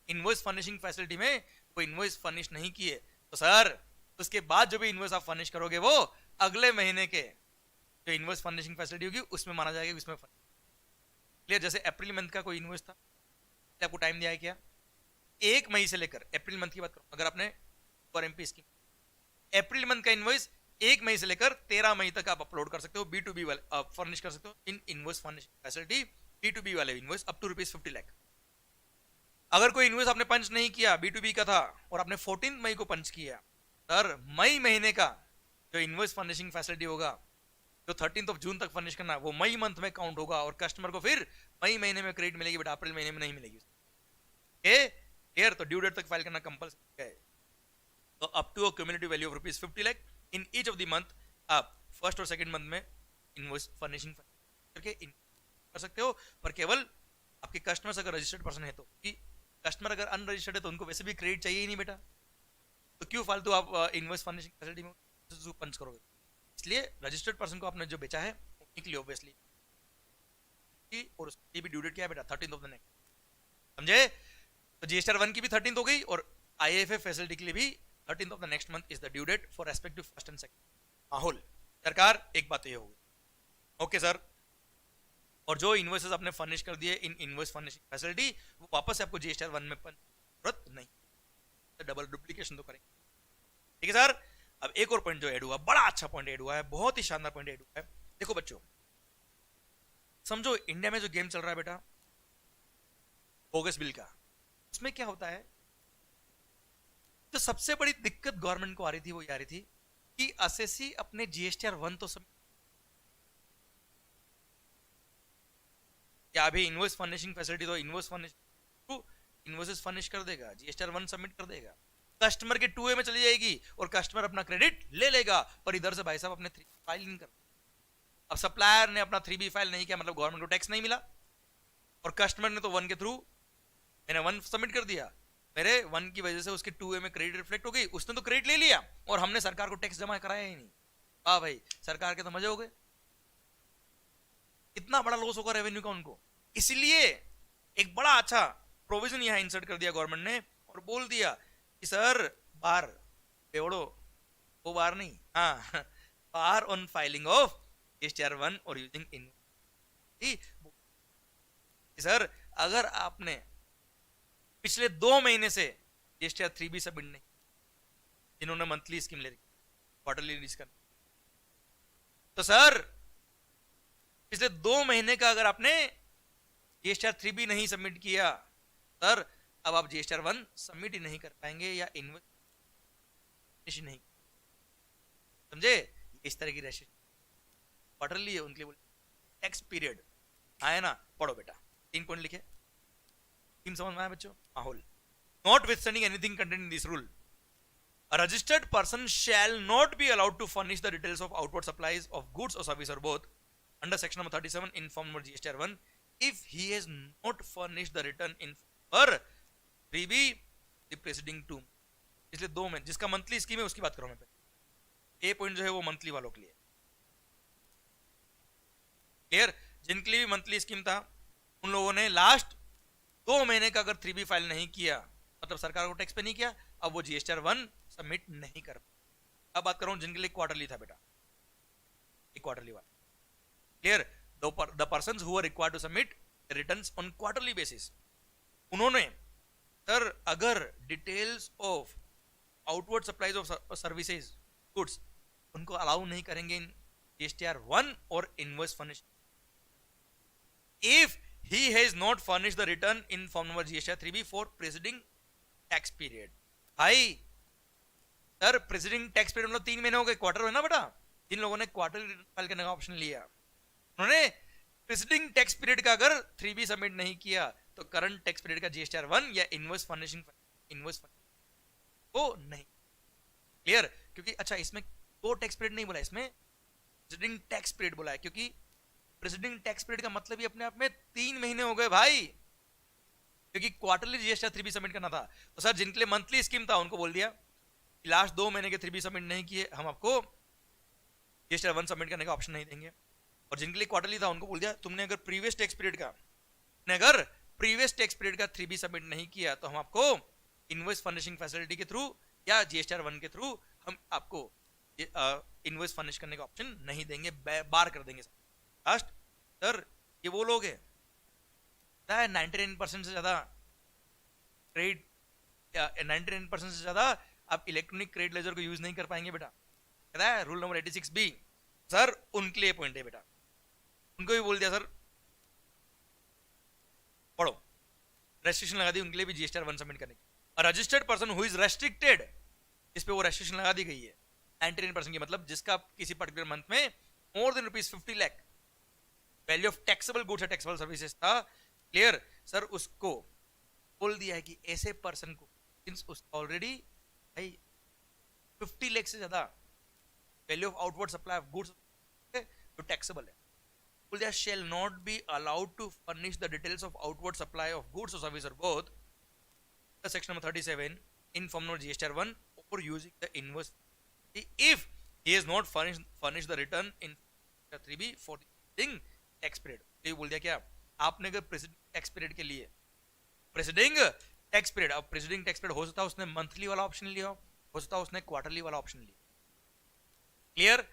Speaker 1: इनवॉइस फर्निशिंग फैसिलिटी में कोई इनवॉइस फर्निश नहीं किए तो सर उसके बाद जो भी इनवॉइस आप फर्निश करोगे वो अगले महीने के जो इनवॉइस फर्निशिंग फैसिलिटी होगी उसमें माना जाएगा, उसमें क्लियर? जैसे अप्रैल मंथ का कोई इनवॉइस था, आपको टाइम दिया है क्या? 1 मई से लेकर अप्रैल मंथ की बात करो, अगर आपने MP स्कीम अप्रैल मंथ का इनवॉइस 1 मई से लेकर 13 मई तक आप अपलोड कर सकते हो, B2B वाले आप फर्निश कर सकते हो इन इनवॉइस फर्निशिंग फैसिलिटी, B2B वाले इनवॉइस अप टू ₹50 लाख। अगर कोई इनवॉइस आपने पंच नहीं किया, B2B का था और आपने 14 मई को पंच किया, सर मई महीने का जो इनवॉइस फर्निशिंग फैसिलिटी होगा जो 13th ऑफ जून तक फर्निश करना है वो मई मंथ में काउंट होगा और कस्टमर को फिर मई महीने में क्रेडिट मिलेगी, बट अप्रैल महीने में नहीं मिलेगी। क्लियर? तो ड्यू डेट तक फाइल करना कंपल्सरी है। तो up to a cumulative value of ₹50 lakh in each of the month आप फर्स्ट और सेकंड मंथ में इनवॉइस फर्निशिंग करके कर सकते हो, पर केवल आपके कस्टमर्स अगर रजिस्टर्ड पर्सन है तो। कस्टमर अगर अनरजिस्टर्ड है तो उनको वैसे भी क्रेडिट चाहिए ही नहीं बेटा, तो क्यों फालतू आप इनवॉइस फर्निशिंग फैसिलिटी में पंच करोगे? इसलिए रजिस्टर्ड पर्सन को आपने जो बेचा है उनके लिए ऑब्वियसली, और उसकी भी ड्यू डेट क्या है बेटा? 13th ऑफ द नेक्स्ट, समझे? तो GSTR 1 की भी 13th हो गई और IAFF फैसिलिटी के लिए भी 13th of the next month is the due date for respective first and second. माहौल सरकार, एक बात तो ये होगी, ओके सर, और जो इनवॉइसेस आपने फर्निश कर दिए इन इनवॉइस फर्निशिंग फैसिलिटी वो वापस से आपको GSTR 1 में जरूरत नहीं, तो डबल डुप्लीकेशन तो करेंगे। ठीक है सर? अब एक और पॉइंट जो ऐड हुआ, बड़ा अच्छा पॉइंट ऐड हुआ है, बहुत ही शानदार पॉइंट ऐड हुआ है। देखो बच्चों, समझो इंडिया में जो गेम चल रहा है बेटा बोगस बिल का, उसमें क्या होता है, जो सबसे बड़ी दिक्कत गवर्नमेंट को आ रही थी वो ये आ रही थी कि असेसी अपने GSTR 1 तो सब या अभी इनवॉइस फर्निशिंग फैसिलिटी तो इनवॉइसेस फर्निश कर देगा, GSTR 1 सबमिट कर देगा, कस्टमर के 2A में चली जाएगी और कस्टमर अपना क्रेडिट ले लेगा, पर इधर से भाई साहब अपने 3B फाइल नहीं कर। अब सप्लायर ने अपना 3B फाइल नहीं किया, मतलब गवर्नमेंट को टैक्स नहीं मिला, और कस्टमर ने तो 1 के थ्रू, मैंने 1 सबमिट कर दिया, मेरे 1 की वजह से उसके 2A में क्रेडिट रिफ्लेक्ट हो गई, उसने तो क्रेडिट ले लिया और हमने सरकार को टैक्स जमा कराया ही नहीं। वाह भाई, सरकार के तो मजे हो गए, इतना बड़ा लॉस होगा रेवेन्यू का उनको। इसलिए एक बड़ा अच्छा प्रोविजन यहां इंसर्ट कर दिया गवर्नमेंट ने और बोल दिया कि सर बार बेवड़ो, वो बार नहीं, हाँ बार ऑन फाइलिंग ऑफ GSTR 1 और यूजिंग इन, सर अगर आपने पिछले 2 महीने से GSTR 3B सबमिट नहीं, जिन्होंने मंथली स्कीम ले रही, क्वार्टरली रिलीज करना, तो सर पिछले 2 महीने का अगर आपने GSTR 3B नहीं सबमिट किया, सर अब आप GSTR 1 सबमिट ही नहीं कर पाएंगे या इन्वेस्ट नहीं, समझे? इस तरह की रेस्ट्रिक्शन क्वार्टरली है उनके लिए, टैक्स पीरियड आया ना, पढ़ो बेटा 3 पॉइंट लिखे, टीम समझ में आया बच्चों? माहौल, notwithstanding anything contained in this rule, a registered person shall not be allowed to furnish the details of outward supplies of goods or service or both under section number 37 in form number GSTR 1 if he has not furnished the return in per 3B the preceding 2। इसलिए 2 में जिसका मंथली स्कीम है उसकी बात करो मैं पहले, A पॉइंट जो है वो मंथली वालों के लिए, क्लियर? जिनके लिए भी मंथली स्कीम था उन लोगों ने लास्ट 2 महीने का अगर 3B फाइल नहीं किया, मतलब सरकार को टैक्स पे नहीं किया, अब वो GSTR 1 सबमिट नहीं कर। अब बात कर रहा हूं जिनके लिए क्वार्टरली था बेटा, एक क्वार्टरली वाला, clear? The persons who are required to submit returns on quarterly basis, उन्होंने सर अगर details of outward supplies of services goods उनको अलाउ नहीं करेंगे इन GSTR 1 और invoice furnish, if he has not furnished the return in form number GSTR 3B for preceding tax period। भाई सर प्रेसिडिंग टैक्स पीरियड मतलब 3 महीने हो गए, क्वार्टर है ना बेटा, जिन लोगों ने क्वार्टर फाइल करने का ऑप्शन लिया उन्होंने प्रेसिडिंग टैक्स पीरियड का अगर 3B सबमिट नहीं किया तो करंट टैक्स पीरियड का GSTR 1 या इनवॉइस फर्निशिंग इनवॉइस वो नहीं, क्लियर? क्योंकि अच्छा इसमें दो टैक्स पीरियड नहीं बोला, इसमें प्रेसिडिंग टैक्स पीरियड बोला है, क्योंकि प्रेसिडिंग टैक्स पीरियड का मतलब ही अपने आप में 3 महीने हो गए भाई, क्योंकि क्वार्टरली जीएसटी 3B सबमिट करना था। तो सर जिनके लिए मंथली स्कीम था उनको बोल दिया लास्ट 2 महीने के 3B सबमिट नहीं किए, हम आपको जीएसटी 1 सबमिट करने का ऑप्शन नहीं देंगे। और जिनके लिए क्वार्टरली था उनको बोल दिया तुमने अगर प्रीवियस टैक्स पीरियड का का 3B सबमिट नहीं किया तो हम आपको इनवॉइस फर्निशिंग फैसिलिटी के थ्रू या जीएसटी 1 के थ्रू हम आपको इनवॉइस फर्निश करने का ऑप्शन नहीं देंगे, बार कर देंगे। लास्ट सर ये वो लोग है 99% से ज्यादा क्रेडिट, 99% से ज्यादा आप इलेक्ट्रॉनिक क्रेडिट लेजर को यूज नहीं कर पाएंगे बेटा, कहता है रूल नंबर 86B। सर उनके लिए पॉइंट है बेटा, उनको भी बोल दिया सर पढ़ो, रेस्ट्रिक्शन लगा दी उनके लिए भी जीएसटी 1 सबमिट करने की। Registered person who is restricted, इस पे वो रेस्ट्रिक्शन लगा दी गई है 99% की, मतलब जिसका किसी पर्टिकुलर मंथ में more than ₹50 lakh value of taxable goods and taxable services था, क्लियर सर, उसको बोल दिया है कि ऐसे पर्सन को सिंस उसका ऑलरेडी भाई 50 लाख से ज्यादा value of outward supply of goods जो टैक्सेबल है, बोल दिया shall not be allowed to furnish the details of outward supply of goods or service or both the section number 37 in form number GSTR 1 or using the invoice if he has not furnished the return in 3B for the preceding tax period। तो ये बोल दिया क्या, आपने अगर preceding tax period के लिए preceding tax period, अब preceding tax period हो सकता है उसने मंथली वाला ऑप्शन लिया हो सकता है उसने क्वार्टरली वाला ऑप्शन लिया, क्लियर।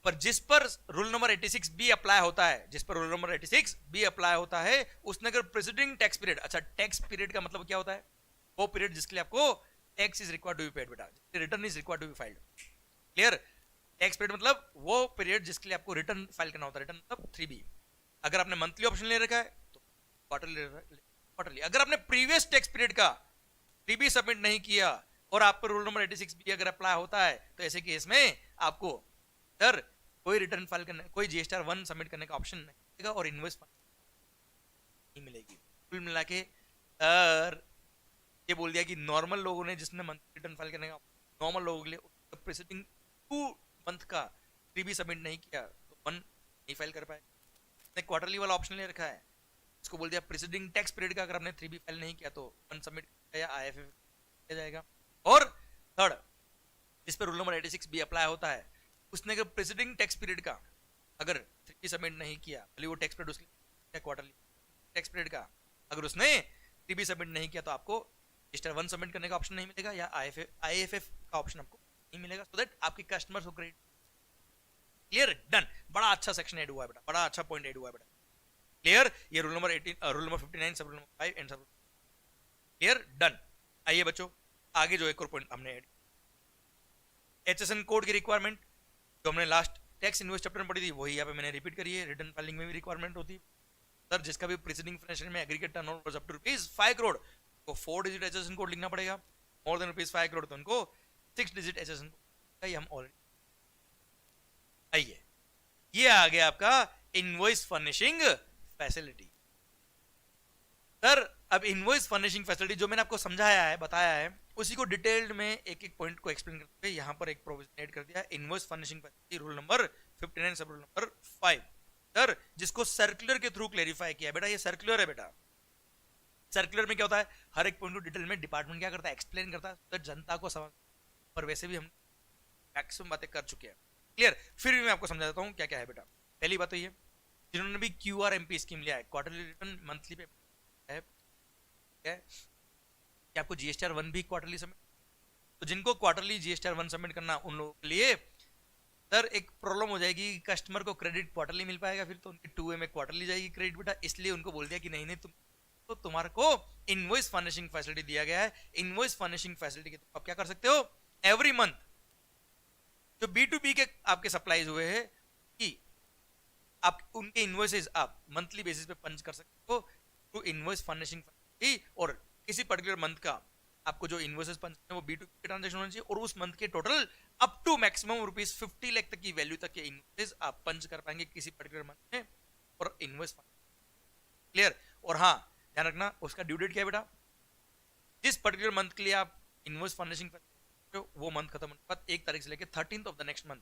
Speaker 1: पर जिस पर रूल नंबर 86B अप्लाई होता है, जिस पर रूल नंबर 86B अप्लाई होता है उसने अगर प्रेसिडिंग टैक्स पीरियड, अच्छा टैक्स पीरियड का मतलब क्या होता है, वो पीरियड जिसके लिए आपको tax is required to be paid बेटा, return is required to be filed, clear. Tax period मतलब वो पीरियड जिसके लिए आपको रिटर्न फाइल करना होता है, रिटर्न मतलब 3B। अगर आपने मंथली ऑप्शन ले रखा है तो क्वार्टरली। अगर आपने प्रीवियस टैक्स पीरियड का 3B सबमिट नहीं किया और आप पर रूल नंबर 86B अगर अप्लाई होता है तो ऐसे केस में आपको सर कोई रिटर्न फाइल करने, कोई जीएसटी 1 सबमिट करने का ऑप्शन नहीं मिलेगा और इनवॉइस नहीं मिलेगी। कुल मिला के सर ये बोल दिया कि नॉर्मल लोगों ने जिसने मंथली रिटर्न फाइल करने का, नॉर्मल लोगों के लिए प्रीसीडिंग 2 मंथ का 3B सबमिट नहीं किया तो 1 नहीं फाइल कर पाए। उसने क्वार्टरली वाला ऑप्शन ले रखा है, इसको बोल दिया प्रीसीडिंग टैक्स पीरियड का अगर आपने 3B फाइल नहीं किया तो 1 सबमिट या IFF किया जाएगा। और थर्ड जिस पर रूल नंबर 86B अप्लाई होता है उसने अगर प्रेसिडिंग टैक्स पीरियड का अगर 3B सबमिट नहीं किया, भले वो टैक्स पीरियड उसके क्वार्टरली टैक्स पीरियड का अगर उसने 3B सबमिट नहीं किया तो आपको रजिस्टर 1 सबमिट करने का ऑप्शन नहीं मिलेगा या IFF का ऑप्शन आपको नहीं मिलेगा, सो दैट आपके कस्टमर्स को क्रेडिट, क्लियर, डन। बड़ा अच्छा सेक्शन ऐड हुआ है बेटा, बड़ा अच्छा पॉइंट ऐड हुआ है बेटा, क्लियर। ये रूल नंबर 18, रूल नंबर 59, सब रूल नंबर 5 एंड सब क्लियर, डन। आइए बच्चों आगे जो एक और पॉइंट हमने ऐड, HSN कोड की रिक्वायरमेंट जो हमने लास्ट टैक्स इनवॉइस चैप्टर में पढ़ी थी वही यहाँ पे मैंने रिपीट करी है। रिटर्न फाइलिंग में भी रिक्वायरमेंट होती है सर, जिसका भी प्रीसीडिंग फाइनेंशियल में aggregate turnover up to ₹5 crore को 4 डिजिट HSN कोड लिखना पड़ेगा, मोर देन ₹5 करोड़ तो उनको 6 डिजिट HSN कोड हम ऑलरेडी। आइए ये आ गया आपका इनवॉइस फर्निशिंग फैसिलिटी। सर अब इनवॉइस फर्निशिंग फैसिलिटी जो मैंने आपको समझाया है, बताया है, उसी को डिटेल्ड में एक एक पॉइंट को एक्सप्लेन करते हुए यहाँ पर एक प्रोविजन ऐड कर दिया, invoice furnishing facility rule number 59 सब रूल नंबर 5 सर, जिसको सर्कुलर के थ्रू क्लेरिफाई किया बेटा। ये सर्कुलर है बेटा, सर्कुलर में क्या होता है हर एक पॉइंट को डिटेल में डिपार्टमेंट क्या करता है, एक्सप्लेन करता है तो जनता को समझ, पर वैसे भी हम मैक्सिमम बातें कर चुके हैं, क्लियर। फिर भी मैं आपको समझा देता हूँ क्या क्या है बेटा। पहली बात तो ये जिन्होंने भी QRMP स्कीम लिया है, क्वार्टरली रिटर्न मंथली पे है कि आपको GSTR 1 भी क्वार्टरली सबमिट, तो जिनको क्वार्टरली GSTR 1 सबमिट करना उन लोगों के लिए सर एक प्रॉब्लम हो जाएगी, कस्टमर को क्रेडिट क्वार्टरली मिल पाएगा फिर तो उनकी 2A में क्वार्टरली जाएगी क्रेडिट बेटा, इसलिए उनको बोल दिया कि नहीं तुम तो तुम्हारे को इनवॉइस फर्निशिंग फैसिलिटी दिया गया है। इनवॉइस फर्निशिंग फैसिलिटी के तो आप क्या कर सकते हो, एवरी मंथ जो B2B के आपके सप्लाईज हुए हैं कि आप उनके इनवॉइसेस आप मंथली बेसिस पे पंच कर सकते हो थ्रू इनवॉइस फर्निशिंग फैसिलिटी, और किसी पर्टिकुलर मंथ का आपको जो इनवॉइसेस पंच है वो B2B के ट्रांजैक्शन होना चाहिए और उस मंथ के total up to maximum ₹50 lakh तक की वैल्यू तक के इनवॉइसेस आप पंच कर पाएंगे किसी पर्टिकुलर मंथ में और इनवॉइस, क्लियर। और हाँ ध्यान रखना उसका ड्यू डेट क्या है बेटा, जिस पर्टिकुलर मंथ के लिए आप इनवॉइस फर्निशिंग वो मंथ खत्म होने के बाद 1 तारीख से लेकर 13th of the next month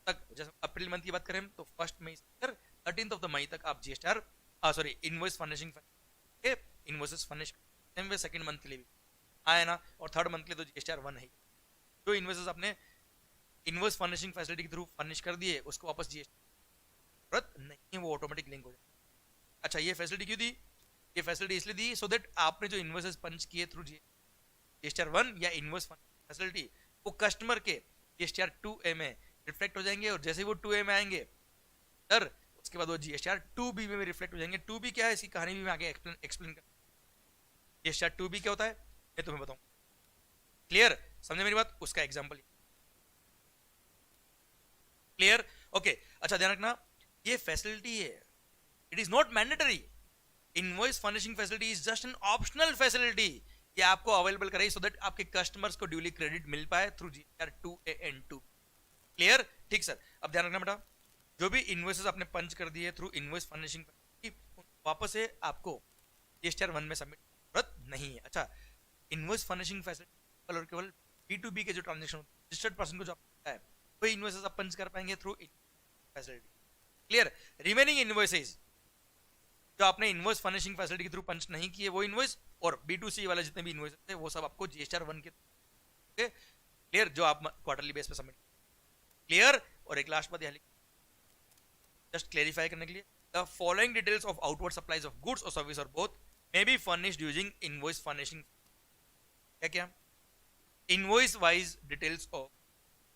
Speaker 1: तक, जैसे अप्रैल मंथ की बात करें तो 1 मई से 13th ऑफ द मई तक आप GSTR sorry invoice furnishing invoices furnish same way second month के लिए भी आया ना, और थर्ड मंथ के लिए तो जीएसटीआर 1 है। जो इनवॉइसेस आपने इनवॉइस फर्निशिंग फैसिलिटी के थ्रू फर्निश कर दिए उसको वापस जीएसटी जरूरत नहीं है, वो ऑटोमेटिक लिंक हो जाए। अच्छा, ये फैसिलिटी क्यों दी? ये फैसिलिटी इसलिए दी सो दैट आपने जो इनवॉइसेस पंच किए थ्रू जीएसटीआर 1 या इनवॉइस फैसिलिटी वो कस्टमर के जीएसटीआर 2A में रिफ्लेक्ट हो जाएंगे, और जैसे ही वो 2A में आएंगे सर उसके बाद वो जीएसटीआर 2B में रिफ्लेक्ट हो जाएंगे। 2B क्या है, इसकी कहानी भी मैं आगे एक्सप्लेन कर। जीएसटीआर 2B क्या होता है मैं तुम्हें बताऊं। क्लियर, समझे मेरी बात? उसका एग्जांपल क्लियर, ओके। अच्छा ध्यान रखना, ये फैसिलिटी है, it is not mandatory. Invoice furnishing facility is just an optional facility. ये आपको अवेलेबल कराई सो दैट आपके कस्टमर्स को ड्यूली क्रेडिट मिल पाए through GSTR 2A and 2। Clear, ठीक सर। अब ध्यान रखना बेटा, जो भी इनवॉइसेस आपने पंच कर दिए थ्रू इनवॉइस फर्निशिंग वापस से आपको जीएसटीआर 1 में सबमिट जरूरत नहीं है। अच्छा, इनवॉइस फर्निशिंग फैसिलिटी और केवल B2B के जो ट्रांजेक्शन रजिस्टर्ड पर्सन को जो है वही इनवॉइसेस आप पंच कर पाएंगे through facility. Clear, remaining invoices जो आपने इनवॉइस फर्निशिंग फैसिलिटी के थ्रू पंच नहीं किए वो इनवॉइस और B2C वाले जितने भी इनवॉइस थे वो सब आपको जीएसटीआर 1 के क्लियर जो आप क्वार्टरली बेस पे सबमिट। क्लियर, और एक लास्ट बात जस्ट क्लेरिफाई करने के लिए, the following details of outward supplies of goods और सर्विस और both may be furnished using invoice furnishing. क्या क्या? Invoice wise details of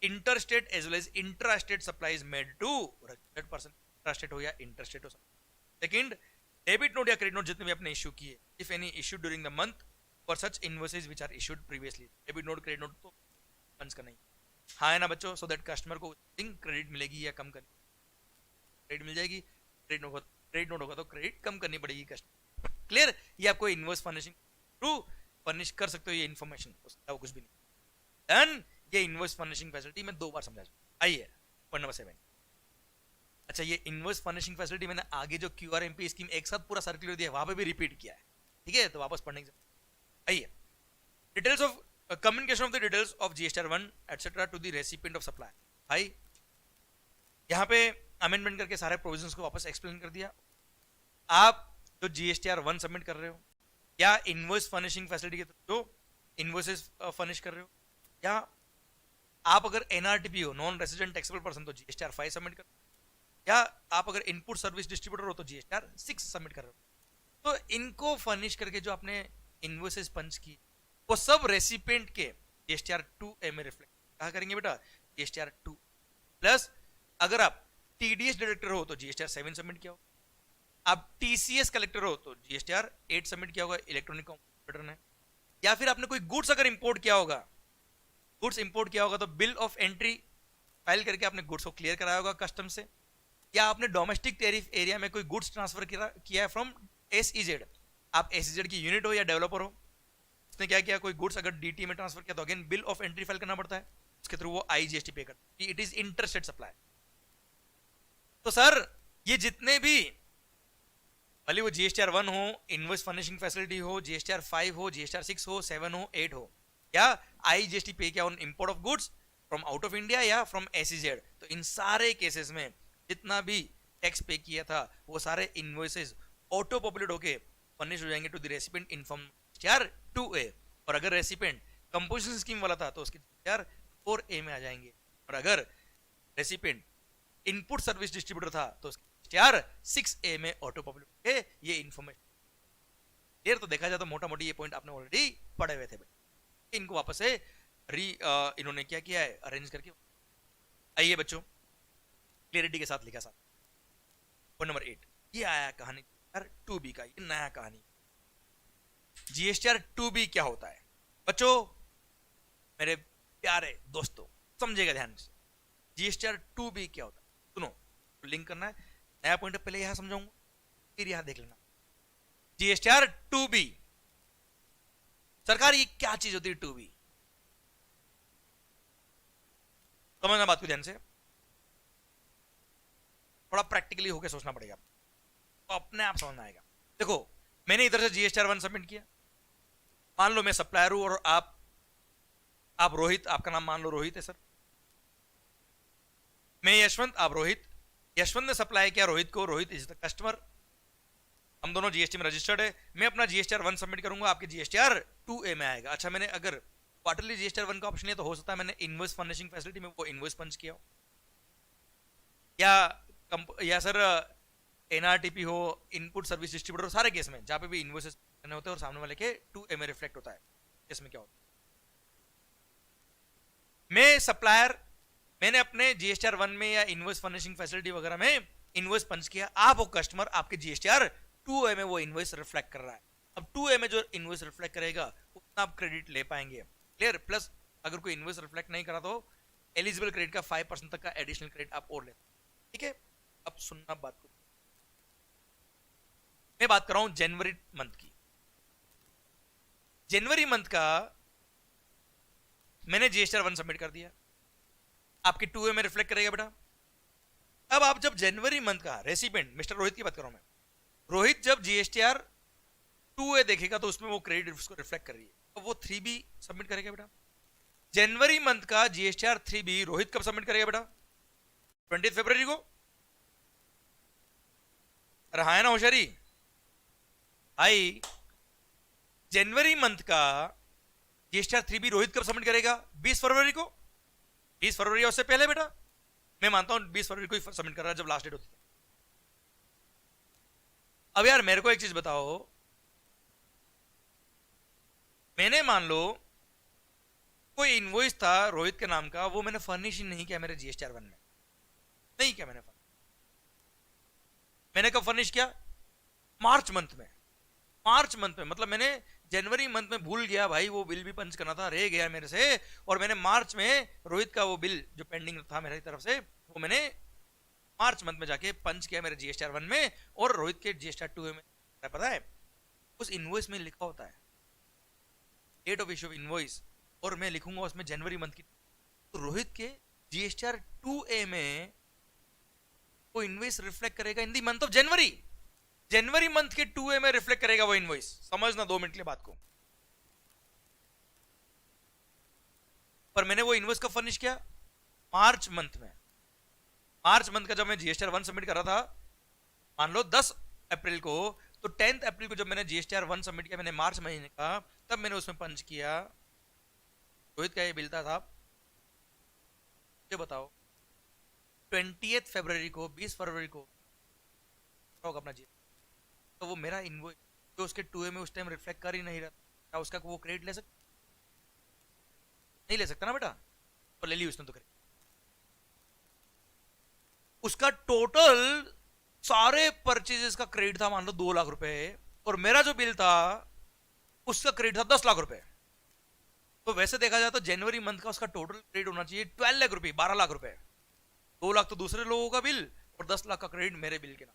Speaker 1: interstate as well as intrastate supplies made to registered person, intrastate हो या इंटरस्टेट हो। सेकंड, डेबिट नोट या क्रेडिट नोट जितने भी आपने इशू किए, if any issue during the month for such invoices which are issued previously. Debit note credit note तो पंच करना ही, हाँ है ना बच्चों, सो दैट कस्टमर को क्रेडिट मिलेगी या कम करनी, क्रेडिट मिल जाएगी, क्रेडिट नोट होगा तो क्रेडिट कम करनी पड़ेगी कस्टमर। क्लियर, ये आपको इनवॉइस फर्निशिंग थ्रू फर्निश कर सकते हो ये इन्फॉर्मेशन, उसका कुछ भी नहीं। डन, ये इनवॉइस फर्निशिंग फैसिलिटी मैं 2 बार समझा। आइए पॉइंट नंबर 7। अच्छा, ये इनवॉइस फर्निशिंग फैसिलिटी मैंने आगे जो QRMP स्कीम एक साथ पूरा सर्कुलर दिया वहां पे भी रिपीट किया है, ठीक है, तो वापस पढ़ने की। आइए, details of communication of the details of GSTR 1 etcetera to the recipient of supply. भाई यहां पे अमेंडमेंट करके सारे प्रोविजंस को वापस एक्सप्लेन कर दिया। आप जो जीएसटीआर 1 सबमिट कर रहे हो या इनवॉइस फर्निशिंग फैसिलिटी के थ्रू जो इनवॉइसेस फर्निश कर रहे हो, या आप अगर एनआरटीपी हो, नॉन रेसिडेंट टैक्सेबल पर्सन, तो जीएसटीआर 5 सबमिट कर, या आप अगर इनपुट सर्विस डिस्ट्रीब्यूटर हो तो जीएसटीआर 6 सबमिट कर रहे हो। तो इनको फर्निश करके जो आपने इनवॉइसेस पंच की वो सब रेसिपिएंट के जीएसटीआर 2A में रिफ्लेक्ट कहा करेंगे बेटा, जीएसटीआर 2 प्लस अगर आप टीडीएस डायरेक्टर हो तो जीएसटीआर 7 सबमिट किया हो, आप टीसीएस कलेक्टर हो तो जीएसटीआर 8 सबमिट किया होगा इलेक्ट्रॉनिक कंप्यूटर ने, या फिर आपने कोई गुड्स अगर इंपोर्ट किया होगा, गुड्स इंपोर्ट किया होगा तो बिल ऑफ एंट्री फाइल करके आपने गुड्स को क्लियर कराया होगा कस्टम से, या आपने डोमेस्टिक टेरिफ एरिया में कोई गुड्स ट्रांसफर किया है फ्रॉम SEZ, आप SEZ की यूनिट हो या डेवलपर हो, उसने क्या किया, कोई गुड्स अगर DT में ट्रांसफर किया तो again bill of entry file करना पड़ता है, उसके थ्रू वो IGST पे करता है, इट इज इंटरस्टेट सप्लाई। तो सर ये जितने भी भले वो जीएसटीआर 1 हो, इनवॉइस फर्निशिंग फैसिलिटी हो, जीएसटीआर 5 हो, जीएसटीआर 6 हो, 7 हो, 8 हो, या IGST पे किया on import of goods from out of India या फ्रॉम SEZ, तो इन सारे केसेस में जितना भी टैक्स पे किया था वो सारे इनवॉइसेस ऑटो पॉपुलेट होके फर्निश हो जाएंगे to the recipient in form GSTR 2A, और अगर रेसिपिएंट कंपोजिशन स्कीम वाला था तो उसके जीएसटीआर 4A में आ जाएंगे, और अगर रेसिपिएंट इनपुट सर्विस डिस्ट्रीब्यूटर था तो उसके जीएसटीआर 6A में ऑटो पॉपुलेट है। ये इन्फॉर्मेशन क्लियर, तो देखा जाए तो मोटा मोटी ये पॉइंट आपने ऑलरेडी पढ़े हुए थे, इनको वापस से इन्होंने क्या किया है, अरेंज करके। आइए बच्चों क्लियरिटी के साथ लिखा साथ पॉइंट नंबर 8, ये आया कहानी जीएसटीआर 2B का, ये नया कहानी। जीएसटीआर 2B क्या होता है बच्चों, मेरे प्यारे दोस्तों समझेगा ध्यान से, जीएसटीआर 2B क्या होता है, सुनो लिंक करना है, नया पॉइंट पहले यहां समझाऊंगा फिर यहां देख लेना। जीएसटीआर 2B, सरकार ये क्या चीज होती है 2B, समझना बात को ध्यान से, थोड़ा प्रैक्टिकली होकर सोचना पड़ेगा तो अपने आप समझ में आएगा। देखो मैंने इधर से जीएसटीआर 1 सबमिट किया, मान लो मैं सप्लायर हूं और आप आप रोहित, आपका नाम मान लो रोहित है सर, मैं यशवंत, आप रोहित, यशवंत ने सप्लाई किया रोहित को, रोहित इज द कस्टमर, हम दोनों जीएसटी में रजिस्टर्ड है, मैं अपना जीएसटीआर 1 सबमिट करूंगा, आपके जीएसटीआर 2A में आएगा। अच्छा, मैंने अगर क्वार्टरली जीएसटीआर 1 का ऑप्शन लिया तो हो सकता है मैंने इनवॉइस फर्निशिंग फैसिलिटी में वो इनवॉइस पंच किया हो, या सर एनआरटीपी हो, इनपुट सर्विस डिस्ट्रीब्यूटर हो, सारे केस में जहां पे भी इनवॉइसेस करने होते हैं और सामने वाले के 2A में रिफ्लेक्ट होता है, इसमें क्या होता है, मैं सप्लायर, मैंने अपने जीएसटीआर 1 में या इनवॉइस फर्निशिंग फैसिलिटी वगैरह में इनवॉइस पंच किया, आप वो कस्टमर, आपके जीएसटीआर 2A में वो इनवॉइस रिफ्लेक्ट कर रहा है। अब 2A में जो इनवॉइस रिफ्लेक्ट करेगा उतना आप क्रेडिट ले पाएंगे, क्लियर। प्लस अगर कोई इनवॉइस रिफ्लेक्ट नहीं करा तो एलिजिबल क्रेडिट का 5% तक का एडिशनल क्रेडिट आप और लेते, ठीक है। अब सुनना बात को, मैं बात कर रहा हूं जनवरी मंथ की। जनवरी मंथ का मैंने जीएसटीआर 1 सबमिट कर दिया, आपके 2A में रिफ्लेक्ट करेगा बेटा। अब आप जब जनवरी मंथ का रेसिपेंट, मिस्टर रोहित की बात कर रहा हूं मैं, रोहित जब जीएसटीआर 2A देखेगा तो उसमें वो क्रेडिट उसको रिफ्लेक्ट कर रही है, तो वो 3B सबमिट करेगा बेटा। जनवरी मंथ का जीएसटीआर 3B रोहित कब सबमिट करेगा बेटा? 20 फरवरी को। रहा है ना होशियारी भाई। जनवरी मंथ का जीएसटीआर 3B रोहित कब सबमिट करेगा? 20 फरवरी को। 20 फरवरी उससे पहले बेटा, मैं मानता हूं 20 फरवरी को ही सबमिट कर रहा है जब लास्ट डेट होती है। अब यार मेरे को एक चीज बताओ, मैंने मान लो कोई इनवॉइस था रोहित के नाम का, वो मैंने फर्निश नहीं किया मेरे जीएसटीआर 1 में, नहीं किया मैंने कब फर्निश किया? मार्च मंथ में। मार्च मंथ में मतलब मैंने जनवरी मंथ में भूल गया भाई, वो बिल भी पंच करना था, रह गया मेरे से, और मैंने मार्च में रोहित का वो बिल जो पेंडिंग था मेरी तरफ से, वो मैंने मार्च मंथ में जाके पंच किया मेरे जीएसटीआर 1 में, और रोहित के जीएसटीआर 2 में पता है उस इनवॉइस में लिखा होता है date of issue of invoice, और मैं लिखूंगा उसमें जनवरी मंथ की, तो रोहित के जीएसटीआर 2A में वो इनवॉइस रिफ्लेक्ट करेगा in the month of January. January month के 2A में रिफ्लेक्ट करेगा वो इनवॉइस। समझना 2 मिनट के लिए बात को। पर मैंने वो इनवॉइस कब फर्निश किया? मार्च मंथ में। मार्च मंथ का जब मैं जीएसटीआर 1 सबमिट कर रहा था, मान लो 10 अप्रैल को, तो 10 अप्रैल को जब मैंने जीएसटीआर 1 सबमिट किया मैंने मार्च महीने का, तब मैंने उसमें पंच किया रोहित का ये बिल था साहब, ये बताओ 20 फरवरी को, 20 फरवरी को होगा अपना जी, तो वो मेरा इनवॉइस जो उसके 2A में उस टाइम रिफ्लेक्ट कर ही नहीं रहा, क्या उसका वो क्रेडिट ले सकता? नहीं ले सकता ना बेटा, और ले ली उसने तो क्रेडिट। उसका टोटल सारे परचेजेस का क्रेडिट था मान लो 2 लाख रुपए, और मेरा जो बिल था उसका क्रेडिट था 10 लाख रुपए। तो वैसे देखा जाए तो जनवरी मंथ का उसका टोटल क्रेडिट होना चाहिए 12 लाख रुपए, 12 लाख रुपए। 2 लाख तो दूसरे लोगों का बिल और 10 लाख का क्रेडिट मेरे बिल के नाम,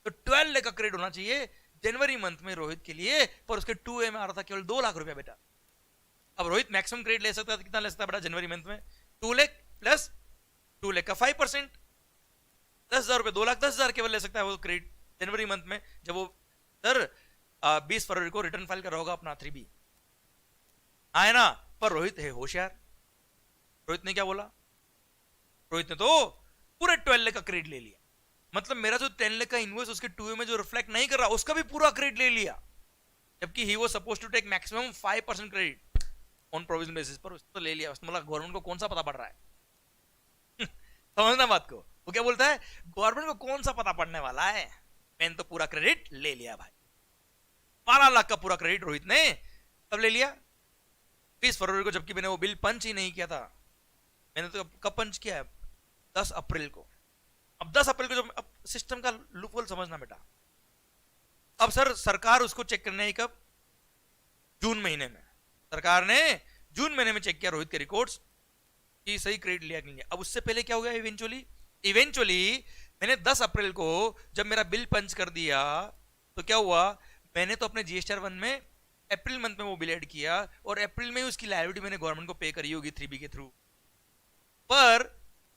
Speaker 1: तो 12 लाख का क्रेडिट होना चाहिए जनवरी मंथ में रोहित के लिए, पर उसके 2A में आ रहा था केवल 2 लाख रुपया बेटा। अब रोहित मैक्सिमम क्रेडिट ले सकता है, कितना ले सकता है बेटा जनवरी मंथ में? 2 लाख प्लस 2 लाख का 5%, 10,000 रुपए, 2 लाख 10,000 केवल ले सकता है वो क्रेडिट जनवरी मंथ में, जब वो सर 20 फरवरी को रिटर्न फाइल कर रहा होगा अपना 3B, आए ना। पर रोहित है होशियार, रोहित ने क्या बोला? रोहित ने तो पूरे 12 लाख का क्रेडिट ले लिया, मतलब मेरा जो 10 लाख का इनवॉइस उसके 2A में जो रिफ्लेक्ट नहीं कर रहा उसका भी पूरा क्रेडिट ले लिया, जबकि he was supposed to take maximum 5% credit on provision basis, पर उसने तो ले लिया। उसने बोला गवर्नमेंट को कौन सा पता पड़ रहा है समझना बात को। वो क्या बोलता है, गवर्नमेंट को कौन सा पता पड़ने वाला है, मैंने तो पूरा क्रेडिट ले लिया भाई। 12 लाख का पूरा क्रेडिट रोहित ने कब ले लिया? 20 फरवरी को, जबकि मैंने वो बिल पंच ही नहीं किया था। मैंने तो कब पंच किया है? 10 अप्रैल को। अब 10 अप्रैल को जब, अब सिस्टम का लूपहोल समझना बेटा। अब सर सरकार उसको चेक करने ही कब? जून महीने में। सरकार ने जून महीने में चेक किया रोहित के रिकॉर्ड्स कि सही क्रेडिट लिया कि नहीं। अब उससे पहले क्या हो गया? इवेंचुअली मैंने 10 अप्रैल को जब मेरा बिल पंच कर दिया तो क्या हुआ, मैंने तो अपने जीएसटीआर 1 में अप्रैल मंथ में वो बिल ऐड किया, और अप्रैल में ही उसकी लायबिलिटी मैंने गवर्नमेंट को पे करी होगी 3B के थ्रू। पर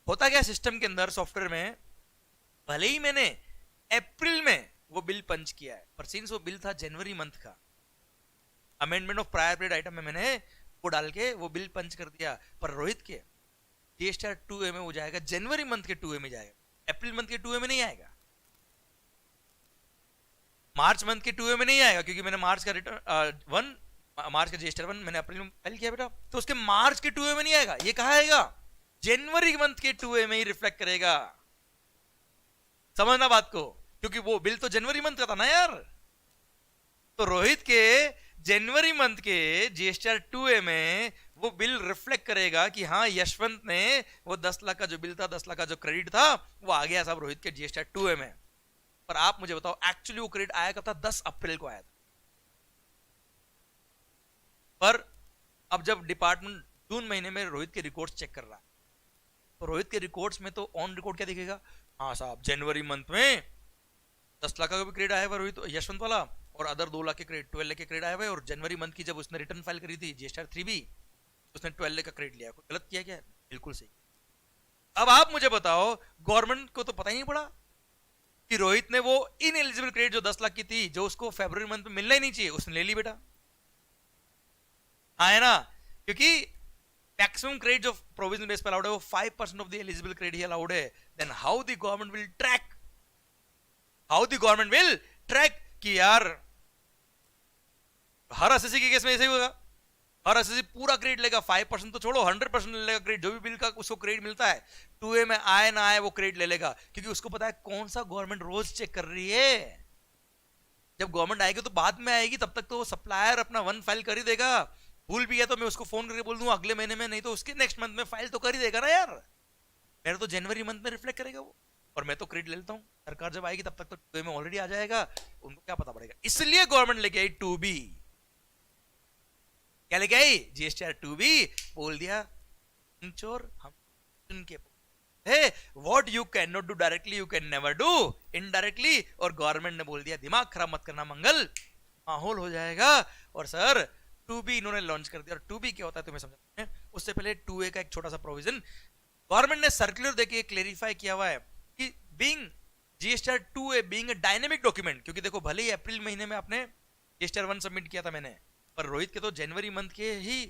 Speaker 1: होता क्या सिस्टम के अंदर, सॉफ्टवेयर में, भले ही मैंने अप्रैल में वो बिल पंच किया है, पर सिंस वो बिल था जनवरी मंथ का, amendment of prior period item में मैंने वो डाल के वो बिल पंच कर दिया, पर रोहित के जीएसटीआर 2A में वो जाएगा जनवरी मंथ के 2A में जाएगा, अप्रैल मंथ के 2A में नहीं आएगा, मार्च मंथ के 2A में नहीं आएगा, क्योंकि मैंने मार्च का रिटर्न मार्च का जीएसटीआर 1 मैंने अप्रैल में फाइल किया बेटा, तो उसके मार्च के 2A में नहीं आएगा, ये कहा आएगा जनवरी मंथ के 2A में ही रिफ्लेक्ट करेगा। समझना बात को, क्योंकि वो बिल तो जनवरी मंथ का था ना यार, तो रोहित के जनवरी मंथ के जीएसटीआर 2A में वो बिल रिफ्लेक्ट करेगा कि हाँ यशवंत ने वो 10 लाख का जो बिल था, 10 लाख का जो क्रेडिट था वो आ गया सब रोहित के जीएसटीआर 2A में। पर आप मुझे बताओ एक्चुअली वो क्रेडिट आया कब था? 10 अप्रैल को आया था। पर अब जब डिपार्टमेंट जून महीने में रोहित के रिकॉर्ड्स चेक कर रहा है, तो रोहित के रिकॉर्ड्स में तो ऑन रिकॉर्ड क्या दिखेगा, हाँ साहब जनवरी मंथ में 10 लाख का भी क्रेडिट आया हुआ रोहित यशवंत वाला, और अदर 2 लाख के क्रेडिट 12 लाख के क्रेडिट आया हुआ है, और जनवरी मंथ की जब उसने रिटर्न फाइल करी थी जीएसटीआर 3B उसने 12 लाख का क्रेडिट लिया। कोई गलत किया क्या? बिल्कुल सही। अब आप मुझे बताओ गवर्नमेंट को तो पता ही नहीं पड़ा कि रोहित ने वो इनएलिजिबल क्रेडिट जो 10 लाख की थी, जो उसको फरवरी मंथ में मिलना ही नहीं चाहिए, उसने ले ली बेटा, आया ना, क्योंकि मैक्सिमम क्रेडिट जो प्रोविजन बेस पर अलाउड है वो 5% ऑफ द एलिजिबल क्रेडिट ही अलाउड है। Then how the government will track कि यार हर एसएससी के केस में ऐसे ही होगा, हर एसएससी पूरा क्रेडिट लेगा, 5% तो छोड़ो 100% ले लेगा क्रेडिट, जो भी बिल का उसको क्रेडिट मिलता है 2A में आए ना आए वो क्रेडिट ले लेगा, क्योंकि उसको पता है कौन सा गवर्नमेंट रोज चेक कर रही है। जब गवर्नमेंट आएगी तो बाद में आएगी, तब तक तो वो सप्लायर अपना 1 फाइल कर ही देगा, भूल भी गया तो मैं उसको फोन करके बोल दूंगा अगले महीने में, नहीं तो उसके नेक्स्ट मंथ में फाइल तो कर ही देगा ना यार, मेरा तो जनवरी मंथ में रिफ्लेक्ट करेगा वो, और मैं तो क्रेडिट ले लेता हूँ, सरकार जब आएगी तब तक तो 2A में ऑलरेडी आ जाएगा, उनको क्या पता पड़ेगा। इसलिए गवर्नमेंट लेके आई 2B, क्या लेके आई? GSTR 2B। बोल दिया चोर हम उनके है, what you can not do directly you can never do indirectly, और गवर्नमेंट ने बोल दिया दिमाग खराब मत करना मंगल, माहौल हो जाएगा। और सर 2B इन्होंने लॉन्च कर दिया, और 2B क्या होता है तुम्हें समझना है, उससे पहले 2A का एक छोटा सा प्रोविजन गवर्नमेंट ने सर्कुलर देके क्लेरिफाई किया हुआ है कि being GSTR 2A being a dynamic document, क्योंकि देखो भले ही अप्रैल महीने में आपने जीएसटीआर 1 सबमिट किया था मैंने, पर रोहित के तो जनवरी मंथ के ही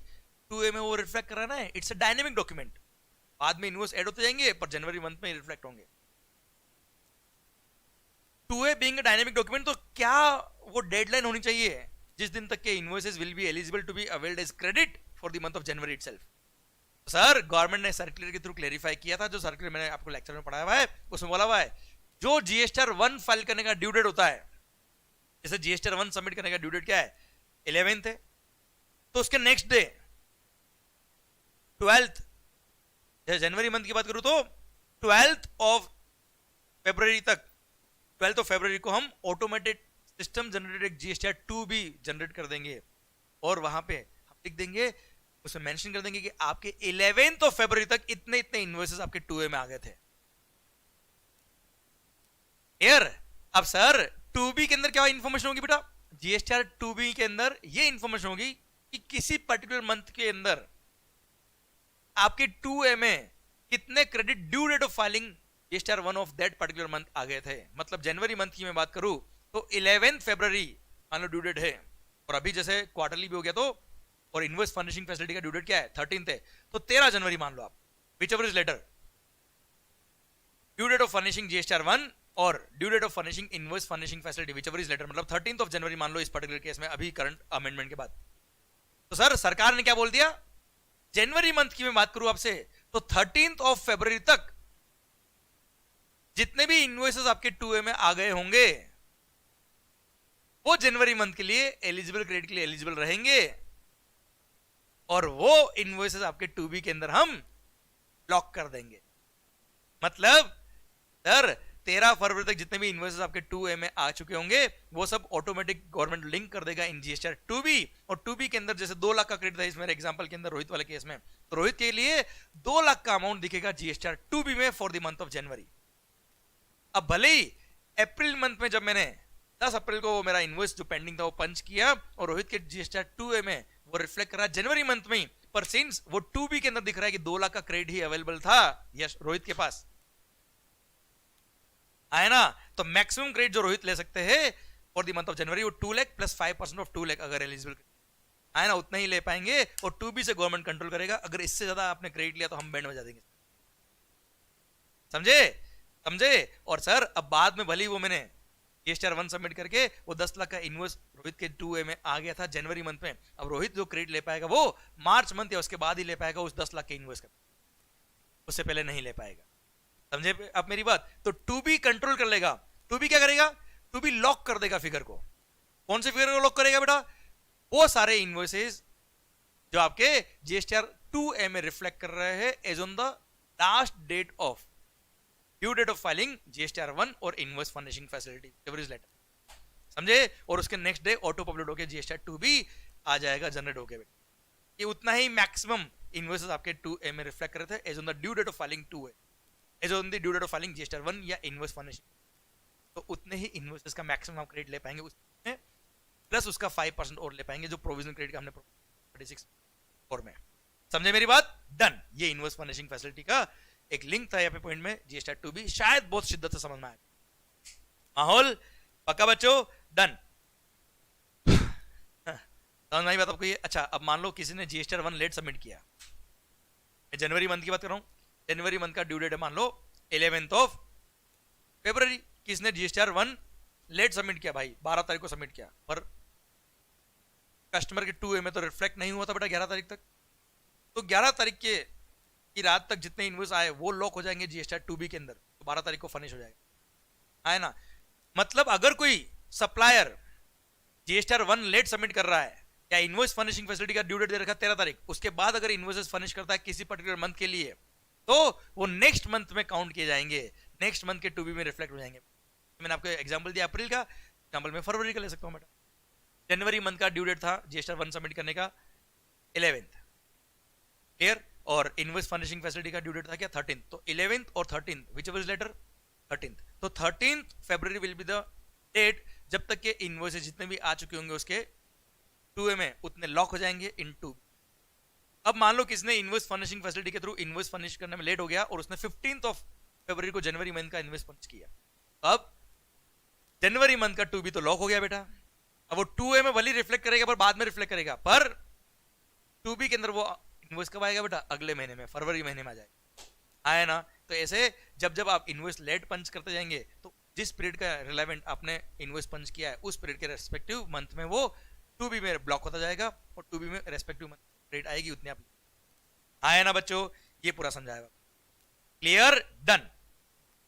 Speaker 1: 2A में वो रिफ्लेक्ट कर रहा है, इट्स अ डायनेमिक डॉक्यूमेंट, बाद में इनवॉइस ऐड होते जाएंगे पर जनवरी मंथ में रिफ्लेक्ट होंगे। 2A being a dynamic document, तो क्या वो डेडलाइन होनी चाहिए जिस दिन तक के invoices will be eligible to be availed as credit for the month of January itself. Sir government ने सर्कुलर के थ्रू क्लेरिफाई किया था, जो सर्कुलर मैंने आपको लेक्चर में पढ़ाया हुआ है उसमें बोला हुआ है जो जीएसटीआर 1 फाइल करने का ड्यू डेट होता है, जैसे जीएसटीआर 1 सबमिट करने का ड्यू डेट क्या है 11th है, तो उसके नेक्स्ट डे 12th, जनवरी मंथ की बात करूं तो 12th ऑफ फरवरी तक, 12th ऑफ फरवरी को हम automated system generated GSTR 2B generate कर देंगे, और वहां पे हम लिख देंगे, उसमें मेंशन कर देंगे कि आपके 11th ऑफ फरवरी तक इतने इतने इनवॉइसेस आपके 2A में आ गए थे यार। अब सर 2B के अंदर क्या इंफॉर्मेशन होगी बेटा, जीएसटीआर 2B के अंदर ये इंफॉर्मेशन होगी कि किसी पर्टिकुलर मंथ के अंदर आपके 2A में कितने credit due date of filing GSTR 1 of that particular month आ गए थे। मतलब जनवरी मंथ की मैं बात करूं तो 11th फरवरी मान लो ड्यू डेट है, और अभी जैसे क्वार्टरली भी हो गया तो, और इनवॉइस फर्निशिंग फैसिलिटी का ड्यू डेट क्या है 13th है, तो 13 जनवरी मान लो आप, whichever is later, due date of furnishing GSTR 1 और due date of furnishing invoice furnishing facility whichever is later, मतलब 13th ऑफ जनवरी मान लो इस पर्टिकुलर केस में अभी करंट अमेंडमेंट के बाद। तो सर सरकार ने क्या बोल दिया, जनवरी मंथ की मैं बात करूं आपसे तो 13th ऑफ फरवरी तक जितने भी इनवॉइसेस आपके 2A में आ गए होंगे वो जनवरी मंथ के लिए एलिजिबल क्रेडिट के लिए एलिजिबल रहेंगे, और वो इनवॉइसेस आपके 2B के अंदर हम लॉक कर देंगे। मतलब सर 13 फरवरी तक जितने भी इनवॉइसेस आपके 2A में आ चुके होंगे वो सब ऑटोमेटिक गवर्नमेंट लिंक कर देगा इन जीएसटीआर 2B, और 2B के अंदर जैसे 2 लाख का क्रेडिट था इस मेरे एग्जांपल के अंदर रोहित वाले केस में, तो रोहित के लिए 2 लाख का अमाउंट दिखेगा जीएसटीआर 2B में फॉर द मंथ ऑफ जनवरी। अब भले ही अप्रैल मंथ में जब मैंने 10 अप्रैल को वो मेरा इनवॉइस जो पेंडिंग था वो पंच किया और रोहित के जीएसटीआर 2A में वो रिफ्लेक्ट करा जनवरी मंथ में ही, पर सिंस वो 2B के अंदर दिख रहा है कि 2 लाख का क्रेडिट ही अवेलेबल था यस रोहित के पास आया ना, तो मैक्सिमम क्रेडिट जो रोहित ले सकते हैं फॉर द मंथ ऑफ जनवरी वो 2 लाख प्लस 5% ऑफ 2 लाख अगर एलिजिबल। है ना, उतना ही ले पाएंगे और 2B से गवर्नमेंट कंट्रोल करेगा। अगर इससे ज्यादा आपने क्रेडिट लिया तो हम बैंड बजा देंगे, समझे समझे। और सर अब बाद में भली वो मैंने जीएसटीआर 1 सबमिट करके वो 10 लाख का इनवॉइस रोहित के 2A में आ गया था जनवरी मंथ में। अब रोहित जो क्रेडिट ले पाएगा वो मार्च मंथ या उसके बाद ही ले पाएगा उस 10 लाख के इनवॉइस का, उससे पहले नहीं ले पाएगा, समझे आप मेरी बात। तो 2B कंट्रोल कर लेगा। 2B क्या करेगा, 2B लॉक कर देगा फिगर को। कौन से फिगर को लॉक करेगा बेटा, वो सारे इनवॉइसेस जो आपके जीएसटीआर 2A में रिफ्लेक्ट कर रहे हैं as on the last date of due date of filing GSTR 1 और invoice furnishing facility ever is later, समझे। और उसके नेक्स्ट डे ऑटो पब्लिश होकर जीएसटीआर 2B आ जाएगा जनरेट होके बेटा। ये उतना ही मैक्सिमम इनवॉइसेस आपके 2A में रिफ्लेक्ट कर रहे थे as on the due date of filing 2A, as on the due date of filing GSTR 1 या इनवॉइस फर्निशिंग। तो उतने ही इनवॉइसेस का मैक्सिमम हम क्रेडिट ले पाएंगे उसमें, प्लस उसका 5% और ले पाएंगे जो प्रोविजनल क्रेडिट का हमने 36 और में, समझे मेरी बात। डन। ये इनवॉइस फर्निशिंग फैसिलिटी का एक लिंक था यहाँ पे पॉइंट में जीएसटीआर 2B, शायद बहुत शिद्दत से समझ में आया। माहौल पक्का बच्चों, डन। समझ में आई बात आपको ये। अच्छा अब मान लो किसी ने जीएसटीआर 1 लेट सबमिट किया, मैं जनवरी मंथ की बात कर रहा हूं, जनवरी मंथ का ड्यू डेट है मान लो 11th ऑफ फरवरी। किसने जीएसटीआर 1 लेट सबमिट किया भाई, 12 तारीख को सबमिट किया, पर कस्टमर के 2A में तो रिफ्लेक्ट नहीं हुआ था बेटा 11 तारीख तक। तो 11 तारीख की रात तक जितने इनवॉइस आए वो लॉक हो जाएंगे जीएसटीआर 2B के अंदर, तो 12 तारीख को फर्निश हो जाएगा, है ना। मतलब अगर कोई सप्लायर जीएसटीआर 1 लेट सबमिट कर रहा है या इनवॉइस फर्निशिंग फैसिलिटी का ड्यू डेट दे रखा 13 तारीख, उसके बाद अगर इनवॉइसेस फर्निश करता है किसी पर्टिकुलर मंथ के लिए तो वो नेक्स्ट मंथ में काउंट किए जाएंगे, नेक्स्ट मंथ के 2B में रिफ्लेक्ट हो जाएंगे। मैंने आपको एग्जांपल दिया अप्रैल का, एग्जांपल में फरवरी का ले सकता हूं बेटा। जनवरी मंथ का ड्यू डेट था जीएसटीआर 1 सबमिट करने का 11th, क्लियर। और इनवॉइस फर्निशिंग फैसिलिटी का ड्यू डेट था क्या 13th, तो 11th और 13th which ever is letter 13th, तो 13th February will be the date जब तक के इनवॉइसेस जितने भी आ चुके होंगे उसके 2A में उतने लॉक हो जाएंगे इन 2। अब मान लो किसने इनवॉइस फर्निशिंग फैसिलिटी के थ्रू इनवॉइस फर्निश करने में लेट हो गया और उसने 15th ऑफ फरवरी को जनवरी मंथ का इनवॉइस फर्निश किया, अब जनवरी मंथ का 2B तो लॉक हो गया बेटा। अब वो 2A में भले रिफ्लेक्ट करेगा पर बाद में रिफ्लेक्ट करेगा, पर 2B के अंदर वो इनवॉइस कब आएगा बेटा, अगले महीने में, फरवरी महीने में आ जाएगा, आया ना। तो ऐसे जब जब आप इनवॉइस लेट पंच करते जाएंगे तो जिस पीरियड का रिलेवेंट आपने इनवॉइस पंच किया है उस पीरियड के रेस्पेक्टिव मंथ में वो 2B में ब्लॉक होता जाएगा और 2B में रेस्पेक्टिव मंथ रेट आएगी उतने आप, आया ना बच्चों। ये पूरा समझाएगा, क्लियर, डन।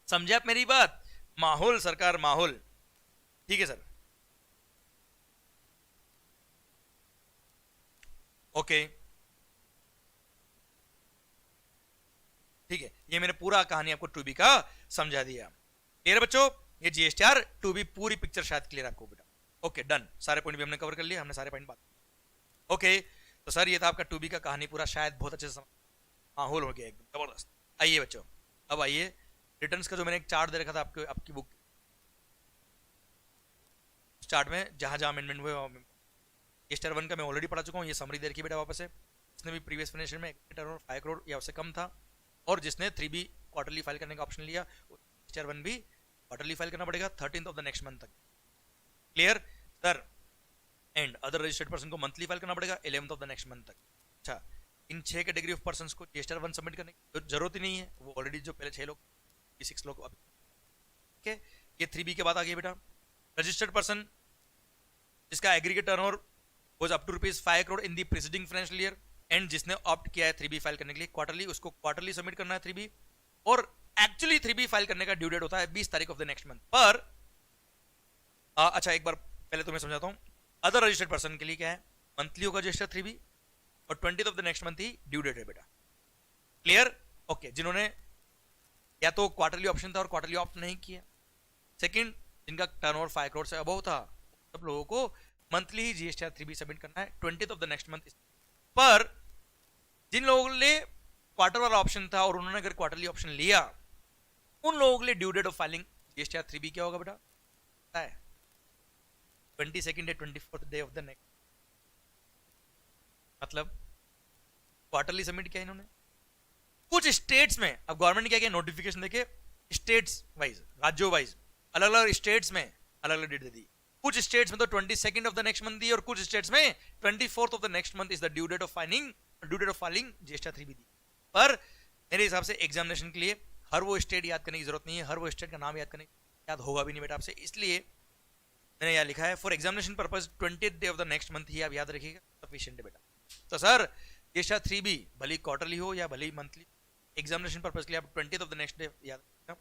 Speaker 1: समझे आप मेरी बात। माहौल सरकार माहौल, ठीक है सर, ओके ठीक है। ये मैंने पूरा कहानी आपको 2B का समझा दिया, क्लियर बच्चों। ये जीएसटीआर 2B पूरी पिक्चर शायद क्लियर आपको बेटा, ओके डन। सारे पॉइंट भी हमने कवर कर लिए, हमने सारे पॉइंट बात, ओके। तो सर ये था आपका 2B का कहानी पूरा, शायद बहुत अच्छे से माहौल हो गया एकदम जबरदस्त। आइए बच्चों अब आइए रिटर्न्स का जो मैंने एक चार्ट दे रखा था आपको आपकी बुक चार्ट में, जहां जहां अमेंडमेंट हुए जीएसटीआर 1 का मैं ऑलरेडी पढ़ा चुका हूं, ये समरी दे रखी बेटा वापस से। जिसने भी प्रीवियस फाइनेंशियल में टर्नओवर 5 करोड़ या उससे कम था और जिसने 3B क्वार्टरली फाइल करने का ऑप्शन लिया, जीएसटीआर 1 भी क्वार्टरली फाइल करना पड़ेगा 13th of the next month तक, clear sir. And other registered person को मंथली फाइल करना पड़ेगा 11th of the next month तक। अच्छा, इन 6 कैटेगरी ऑफ पर्संस को जीएसटीआर 1 सबमिट करने की जरूरत ही नहीं है, वो ऑलरेडी जो पहले 6 लोग 6 लोग अभी, ठीक है। ये 3B के बाद आ गई बेटा रजिस्टर्ड पर्सन जिसका aggregate turnover was up to ₹5 crore in the preceding financial year and जिसने ऑप्ट किया है 3B फाइल करने के लिए क्वार्टरली, उसको क्वार्टरली सबमिट करना है 3B। और एक्चुअली 3B फाइल करने का ड्यू डेट होता है 20 तारीख ऑफ द नेक्स्ट मंथ पर। अच्छा एक बार पहले तो मैं समझाता हूं, अदर रजिस्टर्ड पर्सन के लिए क्या है, मंथली होगा रजिस्टर 3B और 20th of the next month ही ड्यू डेट है बेटा, क्लियर, ओके। जिन्होंने या तो क्वार्टरली ऑप्शन था और क्वार्टरली ऑप्ट नहीं किया, सेकंड जिनका टर्नओवर 5 करोड़ से अबव था, सब लोगों को मंथली ही जीएसटीआर 3B सबमिट करना है 20th of the next month. पर जिन लोगों ने क्वार्टर वाला ऑप्शन था और उन्होंने अगर क्वार्टरली ऑप्शन लिया, उन लोगों के लिए due date of filing GSTR 3B क्या होगा बेटा, 22nd या 24th day of the next, मतलब क्वार्टरली सबमिट किया इन्होंने। कुछ स्टेट्स में अब गवर्नमेंट ने क्या किया, नोटिफिकेशन देके स्टेट्स वाइज, राज्यों वाइज अलग अलग स्टेट्स में अलग अलग डेट दे दी। कुछ स्टेट्स में तो 22nd of the next month दी और कुछ स्टेट्स में 24th of the next month is the due date of filing GST 3B दी। पर मेरे हिसाब से एग्जामिनेशन के लिए हर वो स्टेट याद करने की जरूरत नहीं है, हर वो स्टेट का नाम याद होगा भी नहीं बेटा आपसे, इसलिए मैंने यहाँ लिखा है for examination purpose 20th day of the next month ही आप याद रखिएगा, सफिशिएंट है बेटा। तो सर GST 3B भले क्वार्टरली हो या भले मंथली, एग्जामिनेशन पर्पज के लिए आप 20th of the next day याद रखिएगा।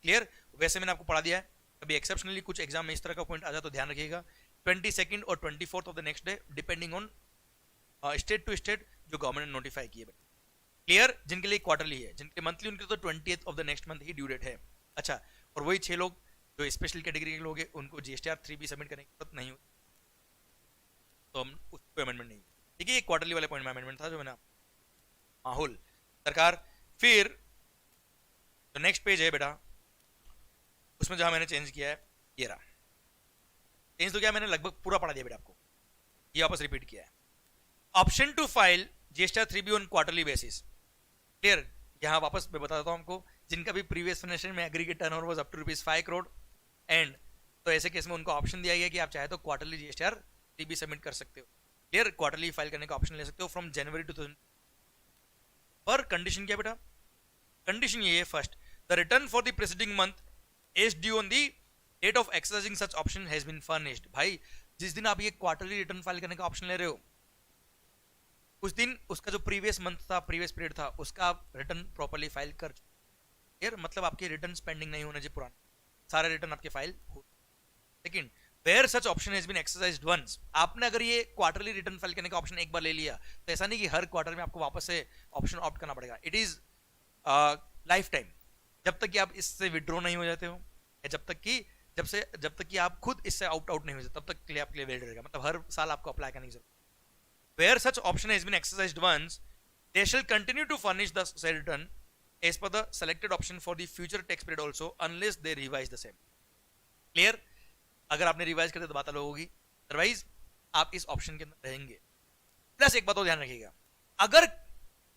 Speaker 1: क्लियर? वैसे मैंने आपको पढ़ा दिया है, अभी एक्सेप्शनली कुछ एग्जाम में इस तरह का पॉइंट आ जाए तो ध्यान रखिएगा 22nd और 24th of the next day depending on state to state जो गवर्नमेंट ने नोटिफाई किए बेटा। क्लियर? जिनके लिए क्वार्टरली है, जिनके मंथली उनके तो 20th of the next month ही ड्यू डेट है। अच्छा, और वही 6 लोग जो स्पेशल कैटेगरी के लोग हैं उनको GSTR 3B सबमिट करने की जरूरत नहीं होती, तो हम उसको अमेंडमेंट नहीं। ठीक है, ये क्वार्टरली वाले पॉइंट में अमेंडमेंट था जो मैंने माहौल सरकार। फिर जो नेक्स्ट पेज है बेटा उसमें जहां मैंने चेंज किया है ये रहा। चेंज तो क्या मैंने लगभग पूरा पढ़ा दिया बेटा आपको, ये वापस रिपीट किया है। Option to file GSTR 3B on quarterly basis. Clear? यहां वापस मैं बता देता हूं आपको, जिनका भी प्रीवियस फाइनेंशियल में aggregate turnover was up to ₹5 crore and, तो ऐसे केस में उनको ऑप्शन दिया गया कि आप चाहे तो क्वार्टरली GSTR 3B सबमिट कर सकते हो। क्लियर? क्वार्टरली फाइल करने का ऑप्शन ले सकते हो फ्रॉम जनवरी 2000। पर कंडीशन क्या बेटा? कंडीशन ये है, first the return for the preceding month is due on the date of exercising such option has been furnished। भाई जिस दिन आप ये क्वार्टरली रिटर्न फाइल करने का ऑप्शन ले रहे हो उस दिन उसका जो प्रीवियस मंथ था, प्रीवियस पीरियड था, उसका आप रिटर्न प्रॉपर्ली फाइल कर यार, मतलब आपके रिटर्न पेंडिंग नहीं होने चाहिए, पुराने सारे रिटर्न आपके फाइल हो। लेकिन where such option has been exercised once, आपने अगर ये क्वार्टरली रिटर्न फाइल करने का ऑप्शन एक बार ले लिया तो ऐसा नहीं कि हर क्वार्टर में आपको वापस से ऑप्शन ऑप्ट करना पड़ेगा। इट इज लाइफ टाइम, जब तक कि आप इससे विड्रॉ नहीं हो जाते हो या जब तक कि आप खुद इससे आउट नहीं हो जाते, तब तक के लिए आपके लिए वैलिड रहेगा, मतलब हर साल आपको अप्लाई करने की जरूरत। Where such option has been exercised once they shall continue to furnish the said return as per the selected option for the future tax period also unless they revise the same. Clear? अगर आपने रिवाइज कर दिया तो बात अलग होगी, अदरवाइज आप इस ऑप्शन के अंदर रहेंगे। प्लस एक बात और ध्यान रखिएगा, अगर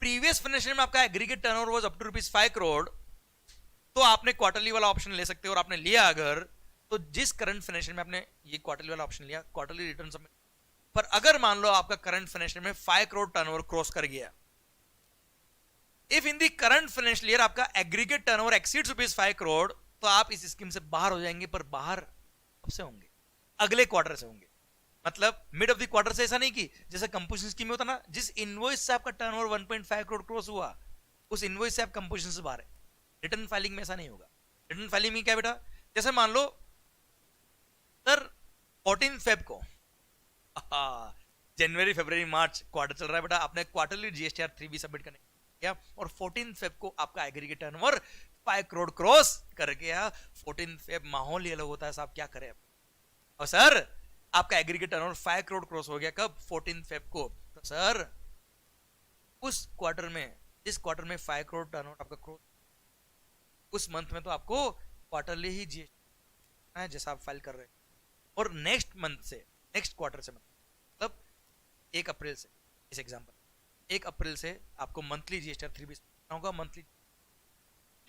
Speaker 1: प्रीवियस फाइनेंशियल में आपका aggregate turnover was up to ₹5 crore तो आपने क्वार्टरली वाला ऑप्शन ले सकते हो, और आपने लिया अगर तो जिस करंट फाइनेंशियल में आपने ये क्वार्टरली वाला ऑप्शन लिया, क्वार्टरली रिटर्न सबमिट, पर अगर मान लो आपका करंट फाइनेंशियल में 5 करोड़ टर्नओवर क्रॉस कर गया, if in the current financial year आपका एग्रीगेट टर्नओवर एक्सीड्स ₹5 करोड़ तो आप इस स्कीम से बाहर हो जाएंगे। पर बाहर कब से होंगे? अगले क्वार्टर से होंगे। मतलब मिड ऑफ द क्वार्टर से, ऐसा नहीं कि जैसे कंपोजिशन स्कीम में होता ना, जिस इनवॉइस से आपका टर्नओवर 1.5 करोड़ क्रॉस हुआ उस इनवॉइस से आप कंपोजिशन से बाहर है। रिटर्न फाइलिंग में ऐसा नहीं होगा। रिटर्न फाइलिंग में क्या बेटा, जैसे मान लो सर 14 फेब को जनवरी फरवरी मार्च क्वार्टर चल रहा है बेटा, आपने क्वार्टरली GSTR 3B सबमिट करने क्या, और 14 फेब को आपका एग्रीगेट टर्नओवर 5 करोड़ क्रॉस कर गया। 14 फेब माहौल ये अलग होता है साहब, क्या करें। और सर आपका एग्रीगेट टर्नओवर 5 करोड़ क्रॉस हो गया कब? 14 फेब को। तो सर उस क्वार्टर में, जिस क्वार्टर में 5 करोड़ टर्नओवर आपका क्रॉस, उस मंथ में तो आपको क्वार्टरली ही GST है जैसा आप फाइल कर रहे हैं, और नेक्स्ट मंथ से, नेक्स्ट क्वार्टर से, मतलब 1 अप्रैल से, इस एग्जांपल 1 अप्रैल से आपको मंथली GSTR 3B होगा, मंथली।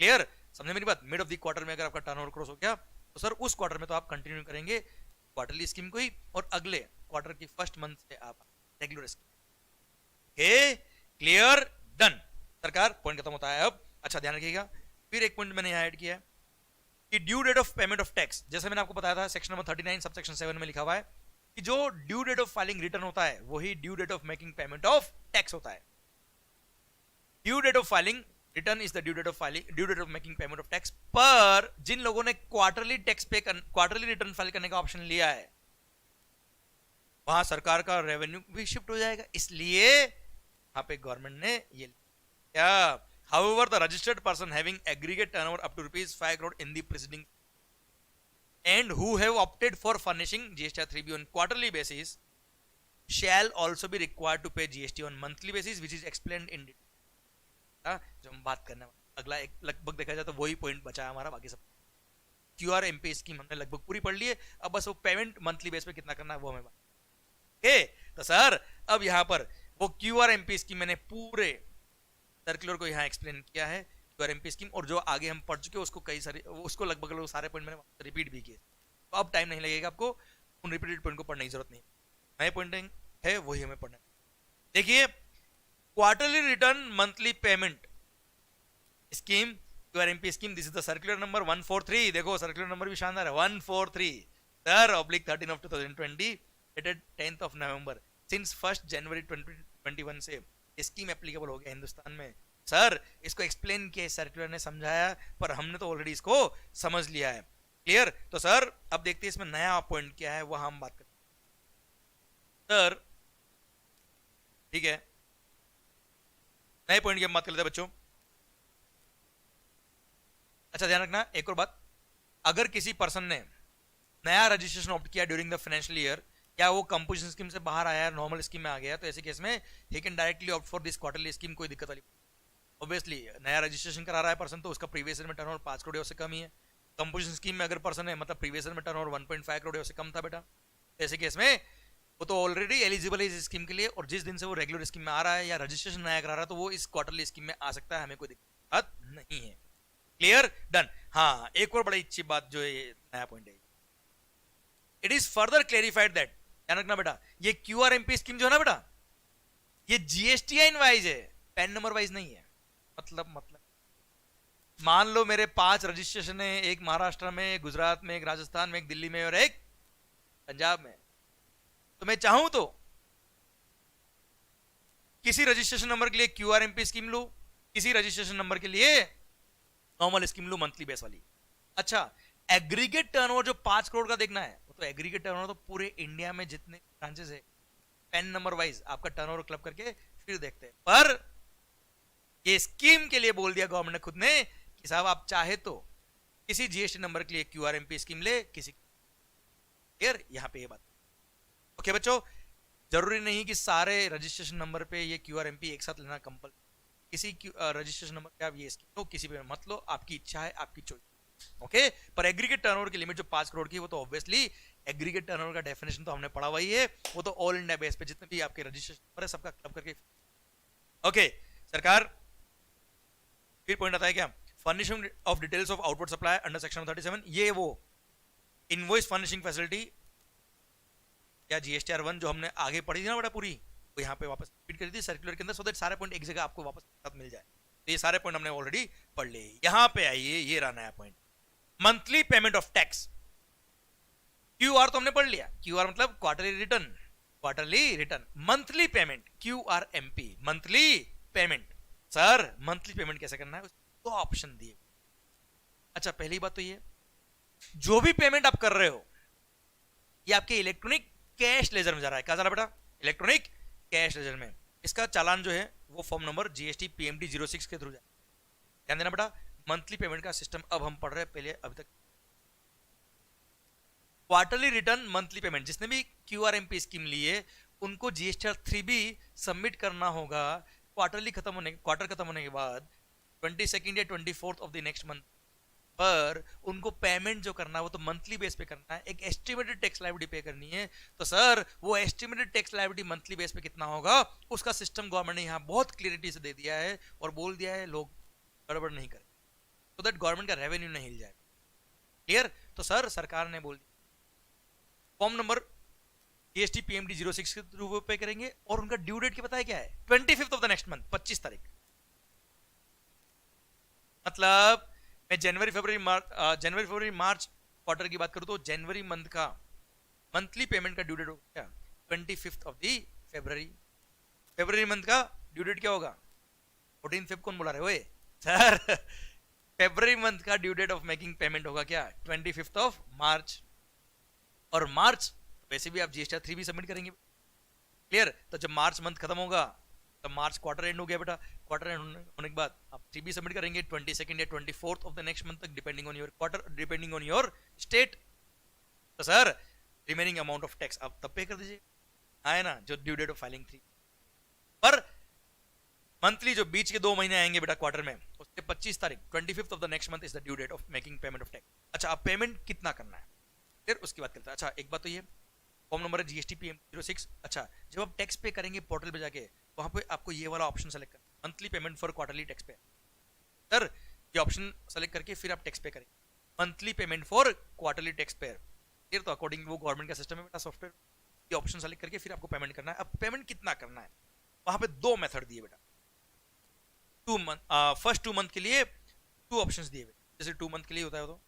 Speaker 1: क्लियर? समझे मेरी बात? मिड ऑफ द क्वार्टर में अगर आपका टर्नओवर क्रॉस हो गया तो सर उस क्वार्टर में तो आप कंटिन्यू करेंगे क्वार्टरली स्कीम को ही, और अगले क्वार्टर की फर्स्ट मंथ से आप रेगुलर स्कीम। क्लियर? डन सरकार, पॉइंट खत्म होता है अब। अच्छा ध्यान रखिएगा, फिर एक पॉइंट मैंने यहां ऐड किया है कि due date of payment of tax, जैसे मैंने आपको बताया था सेक्शन नंबर 39 सब सेक्शन 7 में लिखा हुआ है कि जो due date of filing return होता है वही due date of making payment of tax होता है। Due date of filing return is the due date of making payment of tax. पर जिन लोगों ने क्वार्टरली रिटर्न फाइल करने का ऑप्शन लिया है वहां सरकार का रेवेन्यू भी शिफ्ट हो जाएगा, इसलिए यहां पे गवर्नमेंट ने ये क्या, however the registered person having aggregate turnover up to ₹5 crore in the preceding and who have opted for furnishing GSTR 3B on quarterly basis shall also be required to pay GST on monthly basis which is explained in detail। जो हम बात करने वाले अगला एक लगभग देखा जाए तो वही पॉइंट बचा है हमारा, बाकी सब QRMP स्कीम हमने लगभग पूरी पढ़ ली है, अब बस वो पेमेंट मंथली बेस पे कितना करना है वो हमें तो सर अब यहाँ पर वो QRMP स्कीम मैंने पूरे सर्कुलर को यहाँ एक्सप्लेन किया है, QRMP स्कीम, और जो आगे हम पढ़ चुके हैं उसको कई सारे, उसको लगभग सारे पॉइंट मैंने रिपीट भी किए, तो अब टाइम नहीं लगेगा आपको। उन रिपीटेड पॉइंट को पढ़ने की जरूरत नहीं, नए पॉइंट है वही हमें पढ़ना है। देखिए, quarterly return monthly payment scheme, QRMP scheme, this is the circular number 143। देखो सर्कुलर नंबर भी शानदार है, 143 sir oblique 13 of 2020 dated 10th of November. Since 1st जनवरी 2021 से स्कीम एप्लीकेबल हो गया हिंदुस्तान में। सर इसको एक्सप्लेन किया सर्कुलर ने, समझाया, पर हमने तो ऑलरेडी इसको समझ लिया है। क्लियर? तो सर अब देखते हैं इसमें नया पॉइंट क्या है, वह हम बात करते हैं सर। ठीक है, नए पॉइंट की हम बात कर लेते हैं बच्चों। अच्छा ध्यान रखना एक और बात, अगर किसी पर्सन ने नया रजिस्ट्रेशन ऑप्ट किया ड्यूरिंग द फाइनेंशियल ईयर, या वो कंपोजिशन स्कीम से बाहर आया, नॉर्मल स्कीम में आ गया, तो ऐसे केस में he can directly opt for this quarterly scheme. कोई दिक्कत वाली, ऑब्वियसली नया रजिस्ट्रेशन करा रहा है पर्सन तो उसका प्रीवियस ईयर में टर्नओवर 5 करोड़ से कम ही है। कंपोजिशन स्कीम में अगर पर्सन है, मतलब प्रीवियस ईयर में टर्नओवर 1.5 करोड़ से कम था बेटा, तो ऐसे केस में वो तो ऑलरेडी एलिजिबल है इस स्कीम के लिए, और जिस दिन से वो रेगुलर स्कीम में आ रहा है या रजिस्ट्रेशन नया करा रहा है, तो वो इस क्वार्टरली स्कीम में आ सकता है, हमें कोई दिक्कत नहीं है। क्लियर? डन। हाँ, एक और बड़ी अच्छी बात जो है नया पॉइंट है, it is further clarified that, ध्यान रखना बेटा, ये क्यूआरएमपी स्कीम जो है ना बेटा, ये जीएसटीआईएन वाइज है, पैन नंबर वाइज नहीं है। मतलब मान लो मेरे 5 रजिस्ट्रेशन है, एक महाराष्ट्र में, गुजरात में, एक राजस्थान में, एक दिल्ली में और एक पंजाब में, तो मैं चाहूं तो किसी रजिस्ट्रेशन नंबर के लिए क्यूआरएमपी स्कीम लू, किसी रजिस्ट्रेशन नंबर के लिए नॉर्मल स्कीम लू मंथली बेस वाली। अच्छा, एग्रीगेट टर्नओवर जो 5 करोड़ का देखना है, वो तो एग्रीगेट टर्नओवर तो पूरे इंडिया में जितने ब्रांचेस है पैन नंबर वाइज आपका टर्नओवर क्लब करके फिर देखते हैं। पर ये स्कीम के लिए बोल दिया गवर्नमेंट ने खुद ने कि साहब आप चाहे तो किसी जीएसटी नंबर के लिए क्यूआरएमपी स्कीम ले, किसी क्लियर, यहां पे ये बात। ओके बच्चों, जरूरी नहीं कि सारे रजिस्ट्रेशन नंबर पे ये क्यूआरएमपी एक साथ लेना कंपल, किसी रजिस्ट्रेशन नंबर पे आप ये स्कीम लो, किसी पे मत लो, आपकी इच्छा है, आपकी चॉइस। ओके, पर एग्रीगेट टर्नओवर की लिमिट जो 5 करोड़ की, वो तो ऑब्वियसली एग्रीगेट टर्नओवर का डेफिनेशन तो हमने पढ़ा हुआ ही है, वो तो ऑल इंडिया बेस पे जितने भी आपके रजिस्ट्रेशन नंबर है सबका क्लब करके। ओके सरकार, फिर पॉइंट आता है क्या, furnishing of details of outward supply under section 37, ये वो इनवॉइस फर्निशिंग फैसिलिटी या जीएसटीआर 1 जो हमने आगे पढ़ी थी ना बेटा पूरी, वो यहाँ पे वापस रिपीट करी थी सर्कुलर के अंदर, सो दैट सारे पॉइंट एक जगह आपको वापस साथ मिल जाए। तो ये सारे पॉइंट हमने ऑलरेडी पढ़ लिए। यहाँ पे आइए, ये रहा नया point, monthly payment of tax. QR तो हमने पढ़ लिया, क्यूआर मतलब quarterly return, quarterly return. Monthly payment QRMP, monthly payment. Sir monthly payment कैसे करना है, तो ऑप्शन दिए। अच्छा पहली बात तो ये, जो भी पेमेंट आप कर रहे हो ये आपके इलेक्ट्रॉनिक कैश लेजर में जा रहा है। क्या जा रहा है बेटा, इलेक्ट्रॉनिक कैश लेजर में। इसका चालान जो है वो फॉर्म नंबर जीएसटी पीएमटी 06 के थ्रू जाए। ध्यान देना बेटा, मंथली पेमेंट का सिस्टम अब हम पढ़ रहे हैं, पहले अभी तक क्वार्टरली रिटर्न मंथली पेमेंट। जिसने भी क्यूआरएमपी स्कीम ली है उनको जीएसटीआर 3 भी सबमिट करना होगा क्वार्टर खत्म होने के बाद 22nd या 24th of the next month पर उनको पेमेंट जो करना है वो तो मंथली बेस पे करना है, एक एस्टिमेटेड टैक्स लायबिलिटी पे करनी है। तो सर वो estimated tax liability monthly base पे कितना होगा, उसका सिस्टम गवर्नमेंट ने यहाँ बहुत क्लियरिटी से दे दिया है और बोल दिया है लोग गड़बड़ नहीं करें, तो दैट गवर्नमेंट का रेवेन्यू नहीं हिल जाए। क्लियर? तो सर सरकार ने बोल दिया फॉर्म नंबर जीएसटी पीएमडी 06 के थ्रू वो पे करेंगे, और उनका ड्यू डेट क्या पता है क्या है, 25th of the next month, 25 तारीख। मतलब मैं जनवरी फरवरी मार्च क्वार्टर की बात करूं तो जनवरी मंथ का मंथली पेमेंट का ड्यू डेट होगा क्या, 25th ऑफ दी फरवरी। फरवरी मंथ का ड्यू डेट क्या होगा, 14 फेब। कौन बुला रहे हो सर, फरवरी मंथ का due date of making payment होगा क्या, 25th ऑफ मार्च। और मार्च वैसे भी आप जीएसटी 3 भी सबमिट करेंगे। क्लियर? तो जब मार्च मंथ खत्म होगा तो मार्च क्वार्टर एंड हो गया बेटा, क्वार्टर एंड होने के बाद आप 3 भी सबमिट करेंगे 22nd या 24th of the next month तक, depending on your quarter, depending on your state. तो sir remaining amount of tax आप तब पे कर दीजिए, आए ना, जो ड्यू डेट ऑफ फाइलिंग 3 पर मंथली जो बीच के 2 महीने आएंगे बेटा क्वार्टर में, उसके 25 तारीख 25th of the next month is the due date of making payment of tax. अच्छा अब पेमेंट कितना करना है फिर उसकी बात करते हैं। अच्छा एक बात तो ये फॉर्म नंबर है जीएसटी पीएम 06। अच्छा जब आप टैक्स पे करेंगे पोर्टल पे जाके, वहां पे आपको ये वाला ऑप्शन सेलेक्ट करना, monthly payment for quarterly tax पे। सर ये ऑप्शन सेलेक्ट करके फिर आप टैक्स पे करेंगे, monthly payment for quarterly tax पे। फिर तो अकॉर्डिंग वो गवर्नमेंट का सिस्टम है बेटा, सॉफ्टवेयर ये ऑप्शन सेलेक्ट करके फिर आपको पेमेंट करना है। अब पेमेंट कितना करना है, वहां पे दो मेथड दिए बेटा। 2 मंथ, फर्स्ट 2 मंथ के लिए 2 ऑप्शंस दिए हुए, जैसे 2 मंथ के लिए होता है तो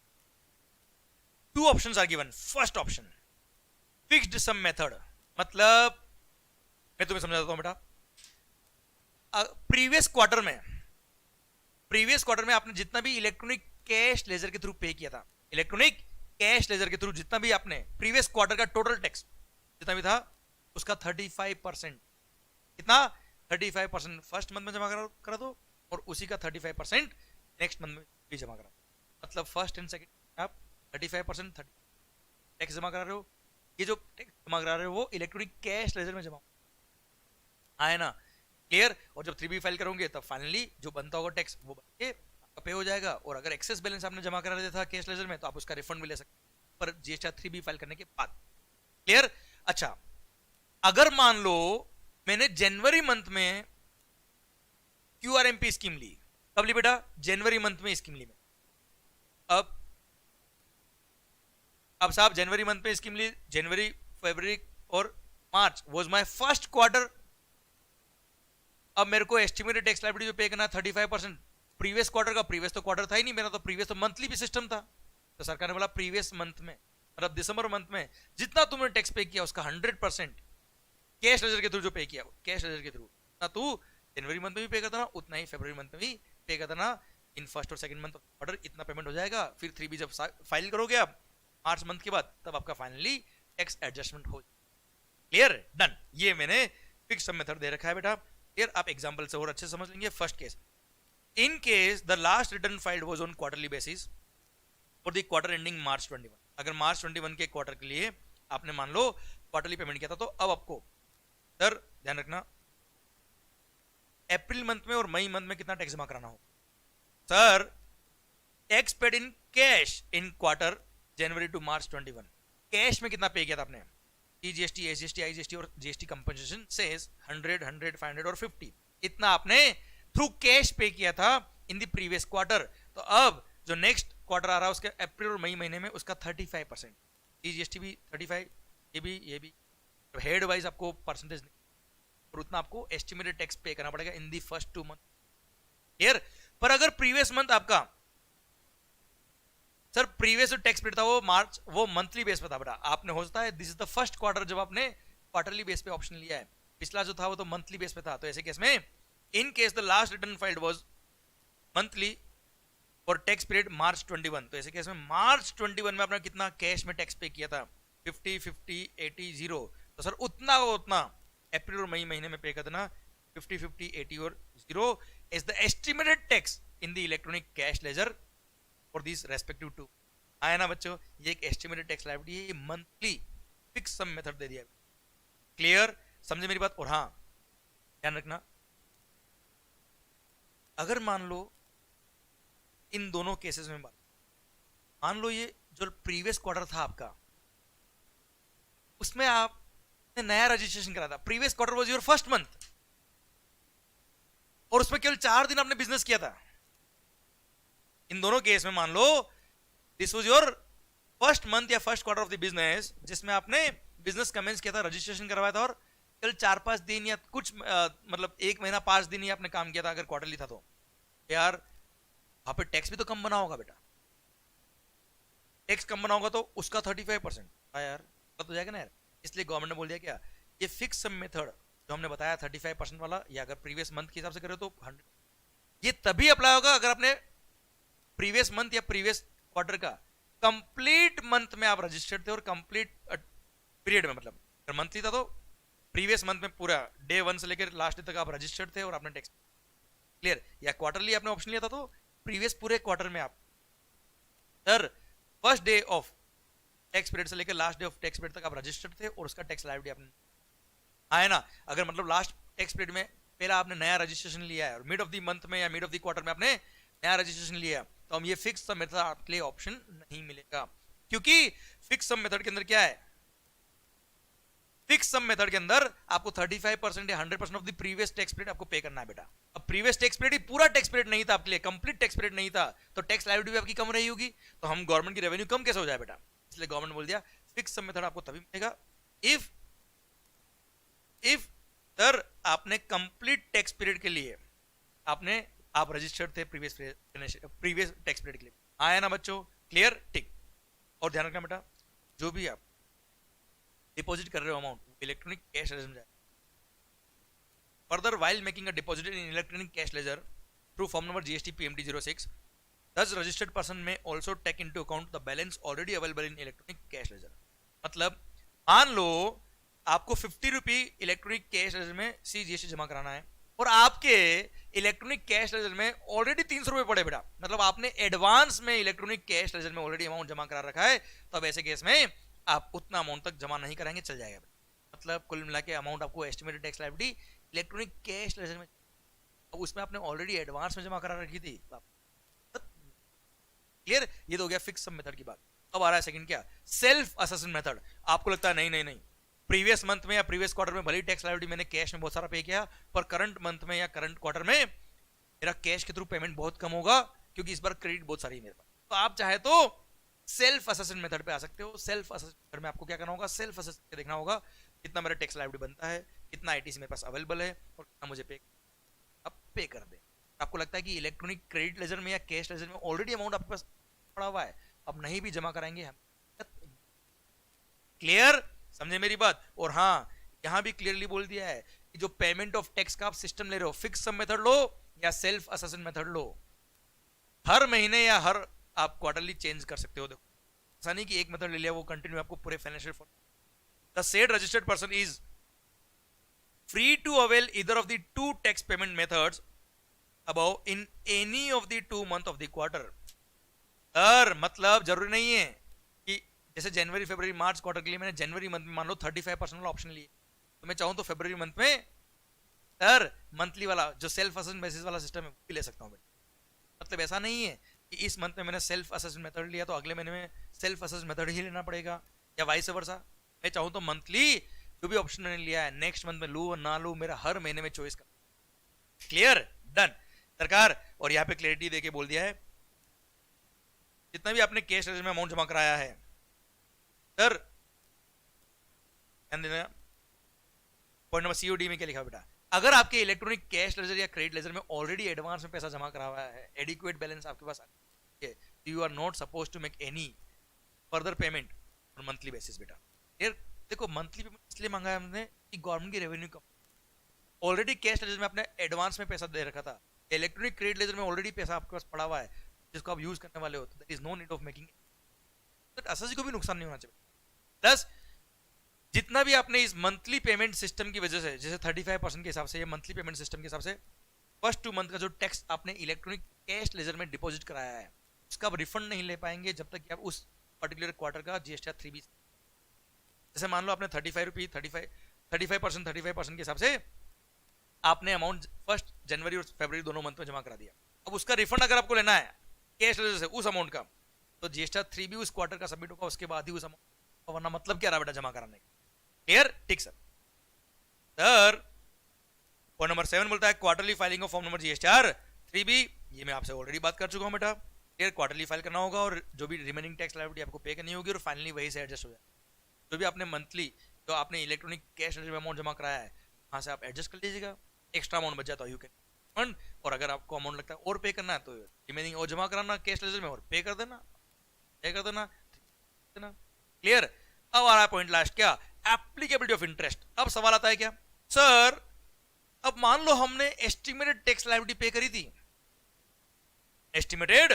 Speaker 1: 2 options are given. First option fixed sum method, मतलब मैं तुम्हें समझा देता हूं बेटा। प्रीवियस क्वार्टर में आपने जितना भी इलेक्ट्रॉनिक कैश लेजर के थ्रू पे किया था, इलेक्ट्रॉनिक कैश लेजर के थ्रू जितना भी आपने प्रीवियस क्वार्टर का टोटल टैक्स जितना भी था उसका 35%, कितना 35% फर्स्ट मंथ में जमा करा दो और उसी का 35% नेक्स्ट मंथ में भी जमा करा। मतलब फर्स्ट एंड सेकंड आप 35% टैक्स जमा करा रहे हो। ये जो टैक्स जमा करा रहे हो वो इलेक्ट्रॉनिक कैश लेजर में जमा आए ना, क्लियर। और जब 3B फाइल करोगे तब फाइनली जो बनता होगा टैक्स वो बन के आपका पे हो जाएगा। और अगर एक्सेस बैलेंस आपने जमा करा दिया था कैश लेजर में तो आप उसका रिफंड भी ले सकते हैं पर जीएसटी 3B फाइल करने के बाद, क्लियर। अच्छा, अगर मान लो मैंने जनवरी मंथ में QRMP स्कीम ली, कब ली बेटा, जनवरी मंथ में स्कीम ली मैं। अब साहब जनवरी मंथ में स्कीम ली, जनवरी फरवरी और मार्च वाज माय फर्स्ट क्वार्टर। अब मेरे को एस्टिमेटेड टैक्स लायबिलिटी जो पे करना है 35%, प्रीवियस क्वार्टर का, प्रीवियस तो क्वार्टर था ही नहीं मेरा, तो प्रीवियस तो मंथली भी सिस्टम था। तो सरकार ने बोला प्रीवियस मंथ में मतलब दिसंबर मंथ में जितना तुमने टैक्स पे किया उसका 100% कैश लेजर के थ्रू जो पे किया, कैश लेजर के थ्रू ना तू जनवरी मंथ में भी पे करता ना उतना ही फरवरी मंथ में भी पे करता ना। इन फर्स्ट और सेकंड मंथ ऑर्डर इतना पेमेंट हो जाएगा। फिर 3B जब फाइल करोगे आप मार्च मंथ के बाद तब आपका फाइनली टैक्स एडजस्टमेंट हो, क्लियर, डन। ये मैंने फिक्स सम मेथड दे रखा है बेटा, क्लियर। आप एग्जांपल से और अच्छे समझ लेंगे। First case, in case the last return filed was on quarterly basis for the quarter ending March 21। अगर March 21 के क्वार्टर के लिए आपने मान लो क्वार्टरली पेमेंट किया था तो अब आपको सर ध्यान रखना अप्रैल मंथ में और मई मंथ में कितना टैक्स जमा कराना हो। Sir tax paid in cash in quarter January to March 21, cash में कितना पे किया था आपने, GST, SGST, IGST और GST कंपनसेशन सेज 100, 100, 500 और 50, इतना आपने थ्रू कैश पे किया था इन द प्रीवियस क्वार्टर। तो अब जो नेक्स्ट क्वार्टर आ रहा है उसके अप्रैल और मई महीने में उसका 35%, GST भी 35, ये भी हेड वाइज आपको परसेंटेज और उतना आपको एस्टिमेटेड टैक्स पे करना पड़ेगा इन दी फर्स्ट 2 मंथ, क्लियर। पर अगर प्रीवियस मंथ आपका सर प्रीवियस जो टैक्स पेड था वो मार्च, वो मंथली बेस पे था बेटा, आपने हो सकता है this is the first quarter जब आपने क्वार्टरली बेस पे ऑप्शन लिया है, पिछला जो था वो तो मंथली बेस पे था। तो ऐसे केस में in case the last return filed was monthly और टैक्स पीरियड March 21, तो ऐसे केस में March 21 में आपने कितना कैश में टैक्स पे किया था 50, 50, 80, 0, तो सर उतना को उतना अप्रैल और मई महीने में पे कर देना 50, 50, 80 और 0 is the estimated tax in the electronic cash ledger for this respective two. आया ना बच्चों, ये एक एस्टिमेटेड टैक्स लायबिलिटी है, ये मंथली फिक्स सम मेथड दे दिया, क्लियर, समझे मेरी बात। और हाँ ध्यान रखना, अगर मान लो इन दोनों केसेस में बात, मान लो ये जो प्रीवियस क्वार्टर था आपका उसमें आपने नया रजिस्ट्रेशन करा था, previous quarter was your first month और उसमें केवल 4 दिन आपने बिजनेस किया था। इन दोनों केस में मान लो this was your first month या first quarter of the business जिसमें आपने बिजनेस कमेंस किया था, रजिस्ट्रेशन करवाया था और केवल 4-5 दिन या कुछ मतलब 1 महीना 5 दिन ही आपने काम किया था अगर क्वार्टरली था तो यार वहां पे टैक्स भी तो कम बना होगा बेटा, टैक्स कम बना होगा तो उसका 35%, हाँ यार तो जाएगा ना यार। इसलिए गवर्नमेंट ने बोल दिया क्या, ये फिक्स सम मेथड जो हमने बताया 35% वाला, या अगर प्रीवियस मंथ के हिसाब से करें तो 100, ये तभी अप्लाई होगा अगर आपने प्रीवियस मंथ या प्रीवियस क्वार्टर का कंप्लीट मंथ में आप रजिस्टर्ड थे और कंप्लीट पीरियड में, मतलब अगर मंथली था तो प्रीवियस मंथ में पूरा डे 1 से लेकर लास्ट डे तक आप रजिस्टर्ड थे और आपने टैक्स, क्लियर। या क्वार्टरली आपने ऑप्शन लिया था तो प्रीवियस पूरे क्वार्टर में आप sir first day of tax period से लेकर last day of tax period तक आप रजिस्टर्ड थे और उसका टैक्स लायबिलिटी आपने आया ना। अगर मतलब लास्ट टैक्स पीरियड में पहला आपने नया रजिस्ट्रेशन लिया है और मिड ऑफ द मंथ में या मिड ऑफ द क्वार्टर में आपने नया रजिस्ट्रेशन लिया तो हम ये फिक्स सम मेथड आपके लिए ऑप्शन नहीं मिलेगा, क्योंकि फिक्स सम मेथड के अंदर क्या है, फिक्स सम मेथड के अंदर आपको 35% या 100% of the previous tax period आपको पे करना है बेटा। अब प्रीवियस टैक्स पीरियड ही पूरा टैक्स पीरियड नहीं था आपके लिए, कंप्लीट टैक्स पीरियड नहीं था, तो टैक्स लायबिलिटी भी आपकी कम रही होगी, तो हम गवर्नमेंट की रेवेन्यू कम कैसे हो जाए बेटा। इसलिए गवर्नमेंट बोल दिया फिक्स सम मेथड आपको तभी मिलेगा इफ इफ सर आपने कंप्लीट टैक्स पीरियड के लिए आप रजिस्टर्ड थे प्रीवियस टैक्स पीरियड के लिए। आया ना बच्चों, क्लियर, टिक। और ध्यान रखना बेटा, जो भी आप डिपॉजिट कर रहे हो अमाउंट इलेक्ट्रॉनिक कैश लेजर में जाए। Further while making a deposit in electronic cash laser through form number GST PMT 06, thus registered person may also take into account the balance already available in electronic cash ledger। मतलब मान लो आपको 50 रुपी इलेक्ट्रॉनिक कैश लेजर में CGST जमा कराना है और आपके इलेक्ट्रॉनिक कैश लेजर में ऑलरेडी 300 रुपए पड़े बेटा, मतलब आपने एडवांस में इलेक्ट्रॉनिक कैश लेजर में ऑलरेडी अमाउंट जमा करा रखा है, तो अब ऐसे केस में आप उतना अमाउंट तक जमा नहीं कराएंगे, चल जाएगा बेटा। मतलब कुल मिला के अमाउंट आपको estimated tax liability electronic cash laser में, अब उसमें आपने ऑलरेडी एडवांस में जमा करा रखी थी। क्लियर, ये तो हो गया फिक्स सम मेथड की बात। अब आ रहा है सेकंड क्या, सेल्फ असेसमेंट मेथड। आपको लगता है नहीं नहीं नहीं, प्रीवियस मंथ में या प्रीवियस क्वार्टर में भले टैक्स लायबिलिटी मैंने कैश में बहुत सारा पे किया, पर करंट मंथ में या करंट क्वार्टर में मेरा कैश के थ्रू पेमेंट बहुत कम होगा क्योंकि इस बार क्रेडिट बहुत सारी है मेरे पास। तो आप चाहे तो सेल्फ असेसमेंट मेथड पे आ सकते हो। सेल्फ असेसमेंट मेथड में आपको क्या करना होगा, सेल्फ असेस करके देखना होगा कितना मेरा टैक्स लायबिलिटी बनता है, कितना ITC मेरे पास अवेलेबल है और कितना मुझे पे, अब पे कर दे। आपको लगता है कि इलेक्ट्रॉनिक क्रेडिट लेजर में या कैश लेजर में ऑलरेडी अमाउंट आपके पास पड़ा हुआ है, अब नहीं भी जमा कराएंगे हम। क्लियर, समझे मेरी बात। और हाँ, यहां भी क्लियरली बोल दिया है कि जो पेमेंट ऑफ टैक्स का आप सिस्टम ले रहे हो, फिक्स सम मेथड लो या सेल्फ असेसमेंट मेथड लो, हर महीने या हर आप क्वार्टरली चेंज कर सकते हो। देखो ऐसा नहीं कि एक मेथड ले लिया वो कंटिन्यू आपको पूरे financial. The said registered person is free to avail either of the two tax payment methods above in any of the 2 month of the quarter. मतलब जरूरी नहीं है कि जैसे जनवरी फरवरी मार्च क्वार्टर के लिए मैंने जनवरी मंथ में मान लो 35% वाला ऑप्शन लिए, तो मैं चाहूं तो फरवरी मंथ में सर मंथली वाला जो सेल्फ असेसमेंट बेसिस वाला सिस्टम है वो भी ले सकता हूं। मतलब ऐसा नहीं है कि इस मंथ में मैंने सेल्फ असेसमेंट मेथड लिया तो अगले महीने में सेल्फ असेसमेंट मेथड ही लेना पड़ेगा, या वाइस वर्सा। मैं चाहूं तो मंथली जो भी ऑप्शन मैंने लिया है नेक्स्ट मंथ में लू और ना लू, मेरा हर महीने में चॉइस कर। क्लियर, डन सरकार। और यहाँ पे क्लैरिटी देके बोल दिया है जितना भी आपने कैश लेजर में अमाउंट जमा कराया है सर, ध्यान देना पॉइंट नंबर COD में क्या लिखा बेटा, अगर आपके इलेक्ट्रॉनिक कैश लेजर या क्रेडिट लेजर में ऑलरेडी एडवांस में पैसा जमा करा हुआ है, एडिक्वेट बैलेंस आपके पास है, you are not suppose to make any further payment on monthly basis बेटा। यार देखो मंथली पेमेंट इसलिए मांगा है हमने कि गवर्नमेंट की रेवेन्यू कम, ऑलरेडी कैश लेजर में आपने एडवांस में पैसा दे रखा था, इलेक्ट्रॉनिक क्रेडिट लेजर में ऑलरेडी पैसा आपके पास पड़ा हुआ है जिसको आप यूज करने वाले हो, तो there is no need of making, SSC को भी नुकसान नहीं होना चाहिए। प्लस जितना भी आपने इस मंथली पेमेंट सिस्टम की वजह से, जैसे 35% के हिसाब से, ये मंथली पेमेंट सिस्टम के हिसाब से फर्स्ट 2 मंथ का जो टैक्स आपने इलेक्ट्रॉनिक कैश लेजर में डिपॉजिट कराया है उसका आप रिफंड नहीं ले पाएंगे जब तक कि आप उस पर्टिकुलर क्वार्टर का GST 3B, जैसे मान लो आपने 35% के हिसाब से आपने अमाउंट फर्स्ट जनवरी और फरवरी दोनों मंथ में जमा करा दिया। अब उसका रिफंड अगर आपको लेना है कैश लेजर से उस अमाउंट का, तो GST 3B उस क्वार्टर का सबमिट होगा, उसके बाद ही उस अमाउंट, वरना मतलब क्या रहा बेटा जमा कराने का। क्लियर, ठीक सर। सर पॉइंट नंबर 7 बोलता है quarterly filing of form number GST 3B, ये मैं आपसे ऑलरेडी बात कर चुका हूं बेटा। क्लियर, क्वार्टरली फाइल करना होगा और जो भी रिमेनिंग टैक्स लायबिलिटी आपको पे करनी होगी और फाइनली वही से एडजस्ट हो जाए। जो भी आपने मंथली जो आपने इलेक्ट्रॉनिक कैश लेजर में अमाउंट जमा कराया है वहां से आप एडजस्ट कर लीजिएगा, एक्स्ट्रा अमाउंट बच जाता है यू कैन फंड, और अगर आपको अमाउंट लगता है और पे करना है तो रिमेनिंग और जमा कराना कैश लेजर में और पे कर देना। क्लियर। अब आ रहा है पॉइंट लास्ट, क्या, एप्लीकेबिलिटी ऑफ इंटरेस्ट। अब सवाल आता है क्या सर, अब मान लो हमने एस्टिमेटेड टैक्स लायबिलिटी पे करी थी, एस्टिमेटेड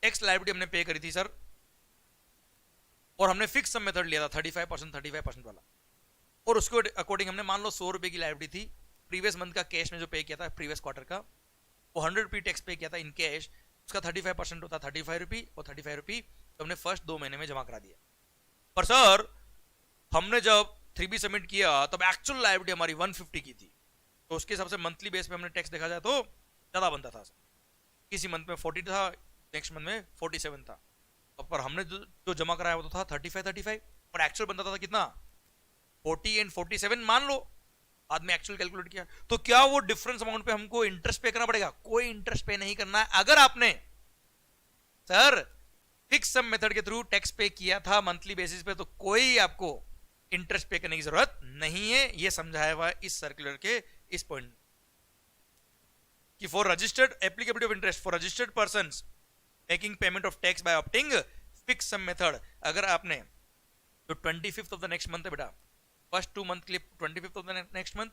Speaker 1: टैक्स लायबिलिटी हमने पे करी थी सर, और हमने फिक्स सम मेथड लिया था 35% वाला, और उसके अकॉर्डिंग हमने मान लो 100 रुपए की लायबिलिटी थी, प्रीवियस मंथ का कैश में जो पे किया था प्रीवियस क्वार्टर का वो 100 रुपी टैक्स पे किया था इन कैश, उसका 35% होता 35 रुपी और 35 रुपी तो हमने फर्स्ट 2 महीने में जमा करा दिया। पर सर हमने जब 3B सबमिट किया तब एक्चुअल लायबिलिटी हमारी 150 की थी, तो उसके हिसाब से मंथली बेस पे हमने टैक्स देखा जाए तो ज्यादा बनता था, किसी मंथ में 40 था, नेक्स्ट मंथ में 47 था, पर हमने जो जमा कराया वो तो था 35 और एक्चुअल बनता था कितना 40 एंड 47 मान लो, बाद में एक्चुअल कैलकुलेट किया, तो क्या वो डिफरेंस अमाउंट पे हमको इंटरेस्ट पे करना पड़ेगा? कोई इंटरेस्ट पे नहीं करना है। अगर आपने सर फिक्स सम मेथड के थ्रू टैक्स पे किया था मंथली बेसिस पे, तो कोई आपको इंटरेस्ट पे करने की जरूरत नहीं है। ये समझाया हुआ है इस सर्कुलर के इस पॉइंट कि for registered applicability of interest for registered persons making payment of tax by opting fix sum method. अगर आपने जो 25th of the next month है बेटा, फर्स्ट 2 मंथ के लिए 25th of the next month,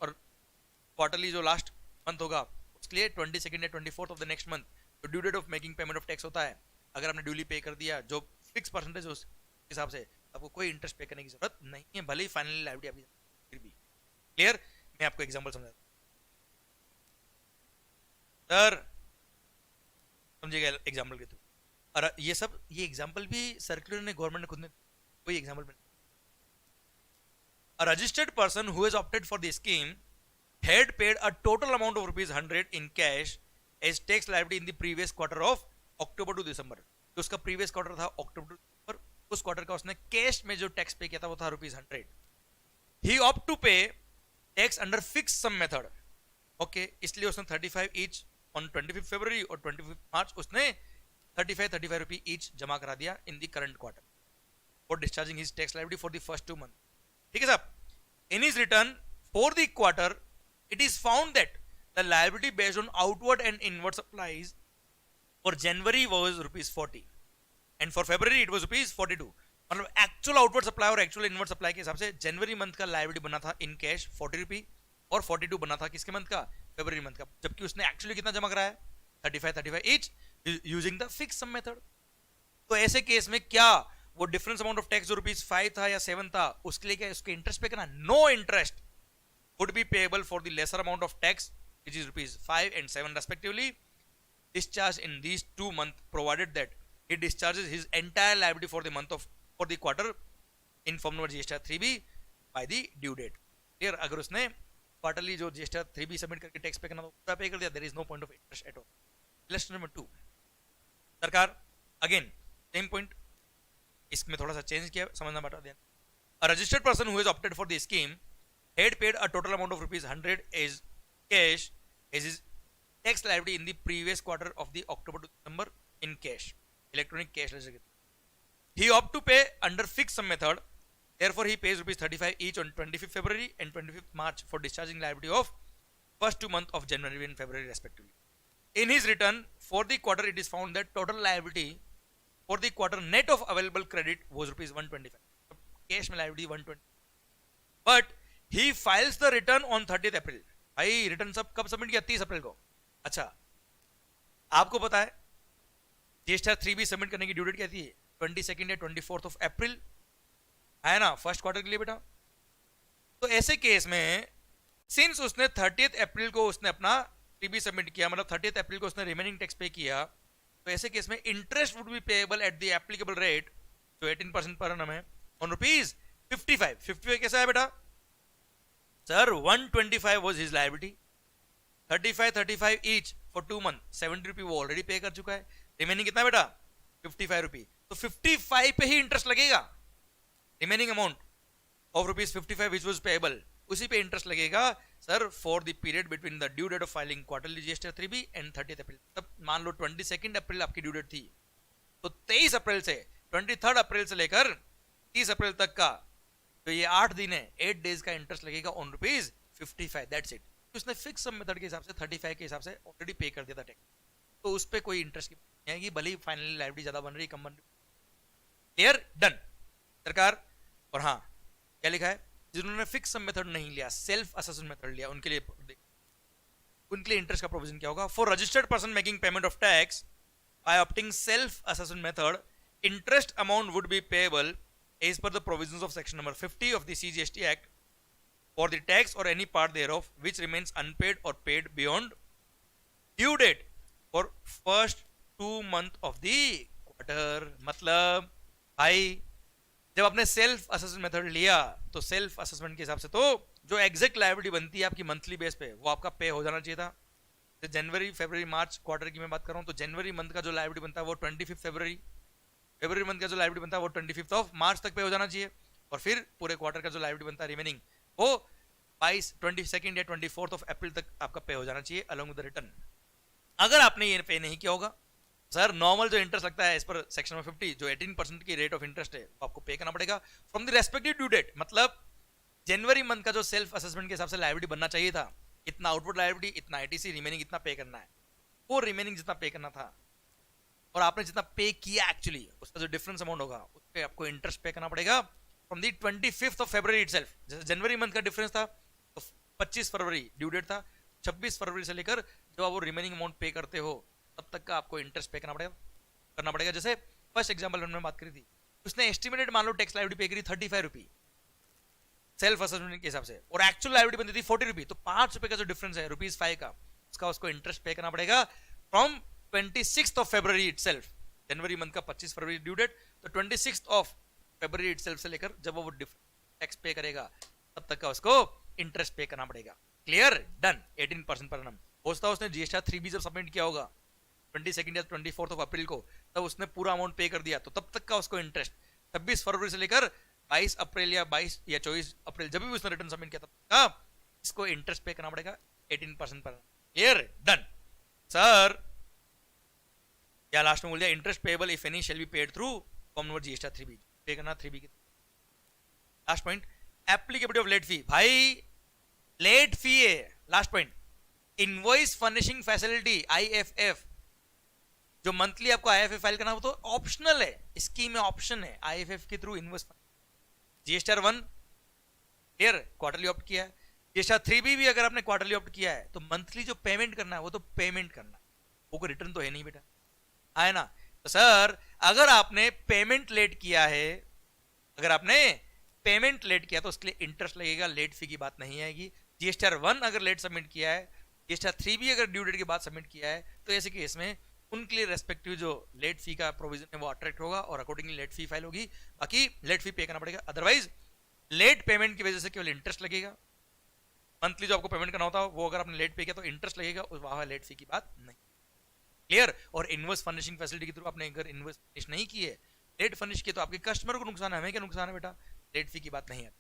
Speaker 1: और क्वार्टरली जो लास्ट मंथ होगा उसके लिए 22nd या 24th of the next month, तो due date of making payment of tax होता है। अगर आपने ड्यूली पे कर दिया जो फिक्स परसेंटेज उस हिसाब से, आपको कोई इंटरेस्ट पे करने की जरूरत नहीं है, भले ही फाइनली लायबिलिटी आपकी फिर भी। क्लियर? मैं आपको एग्जांपल समझाता हूं सर, समझिएगा एग्जांपल के थ्रू। और ये एग्जांपल भी सर्कुलर ने गवर्नमेंट ने खुद ने कोई एग्जांपल में, a registered person who has opted for the scheme had paid a total amount of rupees 100 in cash as tax liability in the previous quarter of October to December। तो उसका प्रीवियस क्वार्टर था अक्टूबर टू दिसंबर, उस क्वार्टर का उसने कैश में जो टैक्स पे किया था वो था rupees 100। He opt to pay tax under fix sum method, okay, इसलिए उसने 35 ईच ऑन 25 फरवरी और 25 मार्च उसने 35 रुपी ईच जमा करा दिया in the current quarter for discharging his tax liability for the first 2 month. ठीक है साहब? In his return for the quarter it is found that the liability based on outward and inward supplies for January was rupees 40 and for February it was rupees 42। मतलब एक्चुअल आउटवर्ड सप्लाई और एक्चुअल इनवर्ड सप्लाई के हिसाब से जनवरी मंथ का लायबिलिटी बना था इन कैश 40 रुपी और 42 बना था किसके मंथ का? फरवरी मंथ का। जबकि उसने एक्चुअली कितना जमा कराया? 35 each using the fix sum method. तो ऐसे केस में क्या वो डिफरेंस अमाउंट ऑफ टैक्स जो रुपीज 5 था या 7 था उसके लिए क्या उसके इंटरेस्ट पे करना? No interest would be payable for the lesser amount of tax which is rupees 5 and 7 respectively discharged in these 2 months provided that he discharges his entire liability for the month of for the quarter in form number GSTR 3B by the due date। Clear? अगर उसने क्वार्टरली जो GSTR 3B सबमिट करके टैक्स पे करना तो पूरा पे कर दिया, there is no point of interest at all. Lesson number 2 सरकार अगेन सेम पॉइंट, इसमें थोड़ा सा चेंज किया, समझना बता दें। A registered person who has opted for the scheme had paid a total amount of rupees 100 as cash as his tax liability in the previous quarter of the October to December in cash, electronic cash ledger। He opt to pay under fixed sum method, therefore he pays rupees 35 each on 25th February and 25th March for discharging liability of first 2 months of January and February respectively। In his return for the quarter it is found that total liability for the quarter net of available credit was rupees 125। Cash में liability 120, but he files the return on 30th April। भाई रिटर्न सब कब सबमिट किया? 30 अप्रैल को। अच्छा, आपको पता है GSTR 3B सबमिट करने की ड्यू डेट क्या थी? 22nd या 24th ऑफ अप्रैल है ना, फर्स्ट क्वार्टर के लिए बेटा। तो ऐसे केस में सिंस उसने 30th अप्रैल को उसने अपना 3B सबमिट किया, मतलब 30th अप्रैल को उसने रिमेनिंग टैक्स पे किया, तो ऐसे केस में interest would be payable at the applicable rate जो 18% पर annum है ऑन रुपीज 55। 55 कैसा है बेटा? Sir 125 was his liability, 35 each for 2 month, 70 रुपी वो ऑलरेडी पे कर चुका है, रिमेनिंग कितना बेटा? 55 रुपी। तो 55 पे ही इंटरेस्ट लगेगा, remaining amount of rupees 55 which was payable उसी पे इंटरेस्ट लगेगा sir for the period between the due date of filing quarterly GSTR 3B and 30th April. तब मान लो 22nd अप्रैल आपकी ड्यू डेट थी, तो 23 अप्रैल से 23rd अप्रैल से लेकर 30 अप्रैल तक का तो ये 8 दिन है, 8 डेज का इंटरेस्ट लगेगा ऑन रुपीज 55, दैट्स इट। तो उसने फिक्स सम मेथड के हिसाब से 35 के हिसाब से ऑलरेडी पे कर दिया था टैक्स, तो उस पर कोई इंटरेस्ट की नहीं आएगी, भले ही फाइनली लायबिलिटी ज्यादा बन रही कम बन रही। क्लियर? डन सरकार। और हाँ क्या लिखा है? जिन्होंने फिक्स सम मेथड नहीं लिया, सेल्फ असेसमेंट मेथड लिया, उनके लिए इंटरेस्ट का प्रोविजन क्या होगा? For registered person making payment of tax by opting self assessment method, interest amount would be payable as per the provisions of section number 50 of the CGST Act for the tax or any part thereof which remains unpaid or paid beyond due date for first 2 month of the quarter। मतलब भाई जब आपने सेल्फ असेसमेंट मेथड लिया तो सेल्फ असेसमेंट के हिसाब से तो जो एग्जैक्ट लायबिलिटी बनती है आपकी मंथली बेस पे वो आपका पे हो जाना चाहिए था। तो जनवरी फरवरी मार्च क्वार्टर की मैं बात कर रहा हूँ, तो जनवरी मंथ का जो लायबिलिटी बनता है वो 25 फरवरी, फरवरी मंथ का जो लायबिलिटी बनता है वो 25 ऑफ मार्च तक पे हो जाना चाहिए, और फिर पूरे क्वार्टर का जो लायबिलिटी बनता है रिमेनिंग वो 22nd या 24th ऑफ अप्रैल तक आपका पे हो जाना चाहिए अलोंग विद द रिटर्न। अगर आपने ये पे नहीं किया होगा सर नॉर्मल जो इंटरेस्ट लगता है इस पर सेक्शन में 50 जो 18% की रेट ऑफ इंटरेस्ट है वो आपको पे करना पड़ेगा from the respective due date. मतलब जनवरी मंथ का जो सेल्फ असेसमेंट के हिसाब से लायबिलिटी बनना चाहिए था, इतना आउटपुट लायबिलिटी, इतना आईटीसी, रिमेनिंग इतना पे करना है, वो रिमेनिंग जितना पे करना था और आपने जितना पे किया एक्चुअली उसका जो डिफरेंस अमाउंट होगा उस पर आपको इंटरेस्ट पे करना पड़ेगा from the 25th of February itself. जैसे जनवरी मंथ का डिफरेंस था तो 25 फरवरी ड्यू डेट था, 26 फरवरी से लेकर जब आप वो रिमेनिंग अमाउंट पे करते हो तब तक का आपको इंटरेस्ट पे करना पड़ेगा। जैसे फर्स्ट एग्जाम्पल हमने बात करी थी, उसने एस्टिमेटेड मान लो टैक्स लायबिलिटी पे करी 35 रुपी सेल्फ असेसमेंट के हिसाब से और एक्चुअल लायबिलिटी बनती थी 40 रुपी, तो 5 रुपए का जो डिफरेंस है ₹5 का उसका उसको इंटरेस्ट पे करना पड़ेगा from 26th of February itself. January month का 25 फरवरी ड्यू डेट, तो 26th ऑफ फरवरी इटसेल्फ से लेकर जब वो टैक्स पे करेगा तब तक का उसको इंटरेस्ट पे करना पड़ेगा। Clear, done. 18% पर annum होता उसने जीएसटी 3B जब सबमिट किया होगा 22 या 24 ऑफ अप्रैल को, तब उसने पूरा अमाउंट पे कर दिया, तो तब तक का उसको इंटरेस्ट 26 फरवरी से लेकर 22 अप्रैल या 22 या 24 अप्रैल जब भी उसने रिटर्न सबमिट किया तब तक का इसको इंटरेस्ट पे करना पड़ेगा 18% पर। Clear, done. सर या लास्ट में बोल दिया interest payable if any shall be paid through form number GST 3B pay करना 3B की। Last point applicability of late fee. भाई लेट फी है last point. Invoice furnishing facility IFF जो मंथली आपको आईएफएफ फाइल करना हो तो ऑप्शनल है, स्कीम में ऑप्शन है आईएफएफ के through invoice. GST 1 clear quarterly opt किया है, जीएसटी 3B भी अगर आपने क्वार्टरली ऑप्ट किया है तो मंथली जो पेमेंट करना है वो तो पेमेंट करना है, वो कोई रिटर्न तो है नहीं बेटा, है ना। तो सर अगर आपने पेमेंट लेट किया है, अगर आपने पेमेंट लेट किया तो उसके लिए इंटरेस्ट लगेगा, लेट फी की बात नहीं आएगी। जीएसटी 1 अगर लेट सबमिट किया है, जीएसटी 3B अगर ड्यू डेट के बाद सबमिट किया है तो ऐसे केस में उनके लिए रेस्पेक्टिव जो लेट फी का प्रोविजन है वो अट्रैक्ट होगा और अकॉर्डिंगली लेट फी फाइल होगी, बाकी लेट फी पे करना पड़ेगा। अदरवाइज लेट पेमेंट की वजह से केवल इंटरेस्ट लगेगा, मंथली जो आपको पेमेंट करना होता है वो अगर आपने लेट पे किया तो इंटरेस्ट लगेगा, वहां लेट फी की बात नहीं। क्लियर। और इनवॉइस फर्निशिंग फैसिलिटी के थ्रू आपने अगर इनवॉइस फर्निश नहीं की है, लेट फर्निश किया तो आपके कस्टमर को नुकसान है, हमें क्या नुकसान है बेटा, लेट फी की बात नहीं है।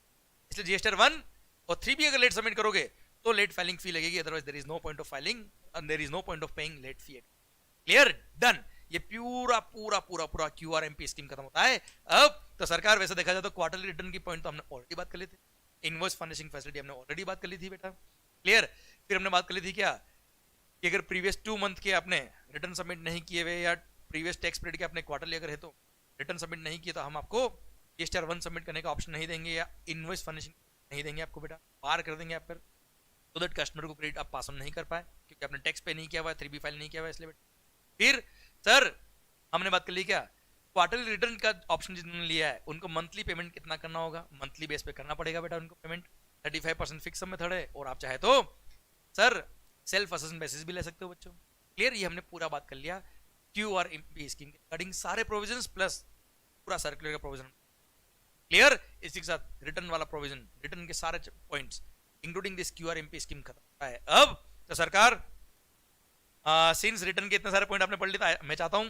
Speaker 1: इसलिए जीएसटी 1 और 3B अगर लेट सबमिट करोगे तो लेट फाइलिंग फी लगेगी, otherwise there is no point of filing and there is no point of paying late fee. Clear, done. ये पूरा पूरा पूरा पूरा क्यूआरएमपी स्कीम खत्म होता है। अब तो सरकार वैसे देखा जाए तो क्वार्टरली रिटर्न की पॉइंट तो हमने ऑलरेडी बात कर ली थी, इनवॉइस फर्निशिंग फैसिलिटी हमने ऑलरेडी बात कर ली थी बेटा। क्लियर। फिर हमने बात कर ली थी क्या कि अगर प्रीवियस 2 मंथ के आपने रिटर्न सबमिट नहीं किए हुए या प्रीवियस टैक्स पीरियड के आपने क्वार्टरली अगर है तो रिटर्न सबमिट नहीं किए तो हम आपको जीएसटी 1 सबमिट करने का ऑप्शन नहीं देंगे या इनवॉइस फर्निशिंग नहीं देंगे आपको बेटा, पार कर देंगे आप पर, सो दैट कस्टमर को क्रेडिट आप पास ऑन नहीं कर पाए क्योंकि आपने टैक्स पे नहीं किया हुआ है, 3B फाइल नहीं किया हुआ है, इसलिए बेटा। फिर सर हमने बात कर ली क्या क्वार्टरली रिटर्न का ऑप्शन जिन्होंने लिया है उनको मंथली पेमेंट कितना करना होगा, मंथली बेस पे करना पड़ेगा बेटा उनको पेमेंट। 35% फिक्स सम मेथड है और आप चाहे तो सर सेल्फ असेसमेंट बेसिस भी ले सकते हो बच्चों। क्लियर, ये हमने पूरा बात कर लिया क्यूआरएमपी स्कीम के रिगार्डिंग सारे प्रोविजंस प्लस पूरा सर्कुलर का प्रोविजन। क्लियर, इसी के साथ रिटर्न वाला प्रोविजन, रिटर्न के सारे points including this QRMP scheme खत्म होता है। अब तो सरकार सिंस रिटर्न के इतने सारे पॉइंट आपने पढ़ लिया, मैं चाहता हूं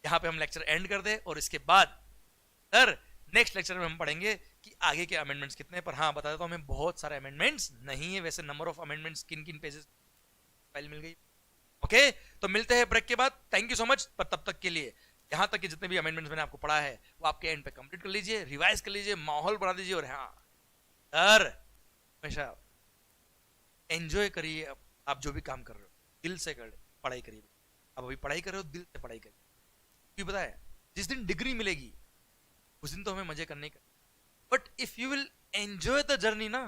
Speaker 1: यहां पे हम लेक्चर एंड कर दे और इसके बाद सर नेक्स्ट लेक्चर में हम पढ़ेंगे कि आगे के अमेंडमेंट्स कितने हैं। पर हाँ बता देता हूं हमें बहुत सारे अमेंडमेंट्स नहीं है, वैसे नंबर ऑफ अमेंडमेंट्स किन किन पेजेस फाइल मिल गई। ओके, तो मिलते हैं ब्रेक के बाद। Thank you so much. पर तब तक के लिए यहां तक के जितने भी अमेंडमेंट्स मैंने आपको पढ़ा है वो आपके एंड पे कंप्लीट कर लीजिए, रिवाइज कर लीजिए, माहौल बना दीजिए और हाँ सर हमेशा एंजॉय करिए आप जो भी काम कर रहे हो, दिल से कर पढ़ाई करिए। आप अभी पढ़ाई कर रहे हो, दिल से पढ़ाई करिए, क्यों पता है जिस दिन डिग्री मिलेगी उस दिन तो हमें मजे करने का, but if you will enjoy the journey ना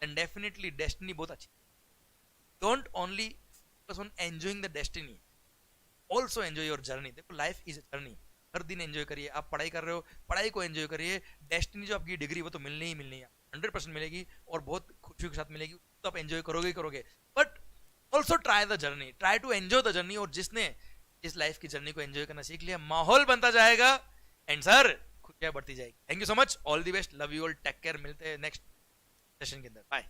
Speaker 1: देन डेफिनेटली डेस्टिनी बहुत अच्छी। Don't only focus on enjoying the destiny, also enjoy your journey. देखो लाइफ इज अ जर्नी, हर दिन एंजॉय करिए। आप पढ़ाई कर रहे हो, पढ़ाई को एंजॉय करिए। डेस्टिनी जो आपकी डिग्री वो तो मिलनी ही मिलनी है, 100% मिलेगी और बहुत खुशी के साथ मिलेगी, तो आप एंजॉय करोगे ही करोगे। But also try the journey, try to enjoy the journey. और जिसने इस लाइफ की जर्नी को एंजॉय करना सीख लिया, माहौल बनता जाएगा एंड सर खुशियां बढ़ती जाएगी। Thank you so much, all the best, love you all, take care. मिलते हैं नेक्स्ट सेशन के अंदर, बाय।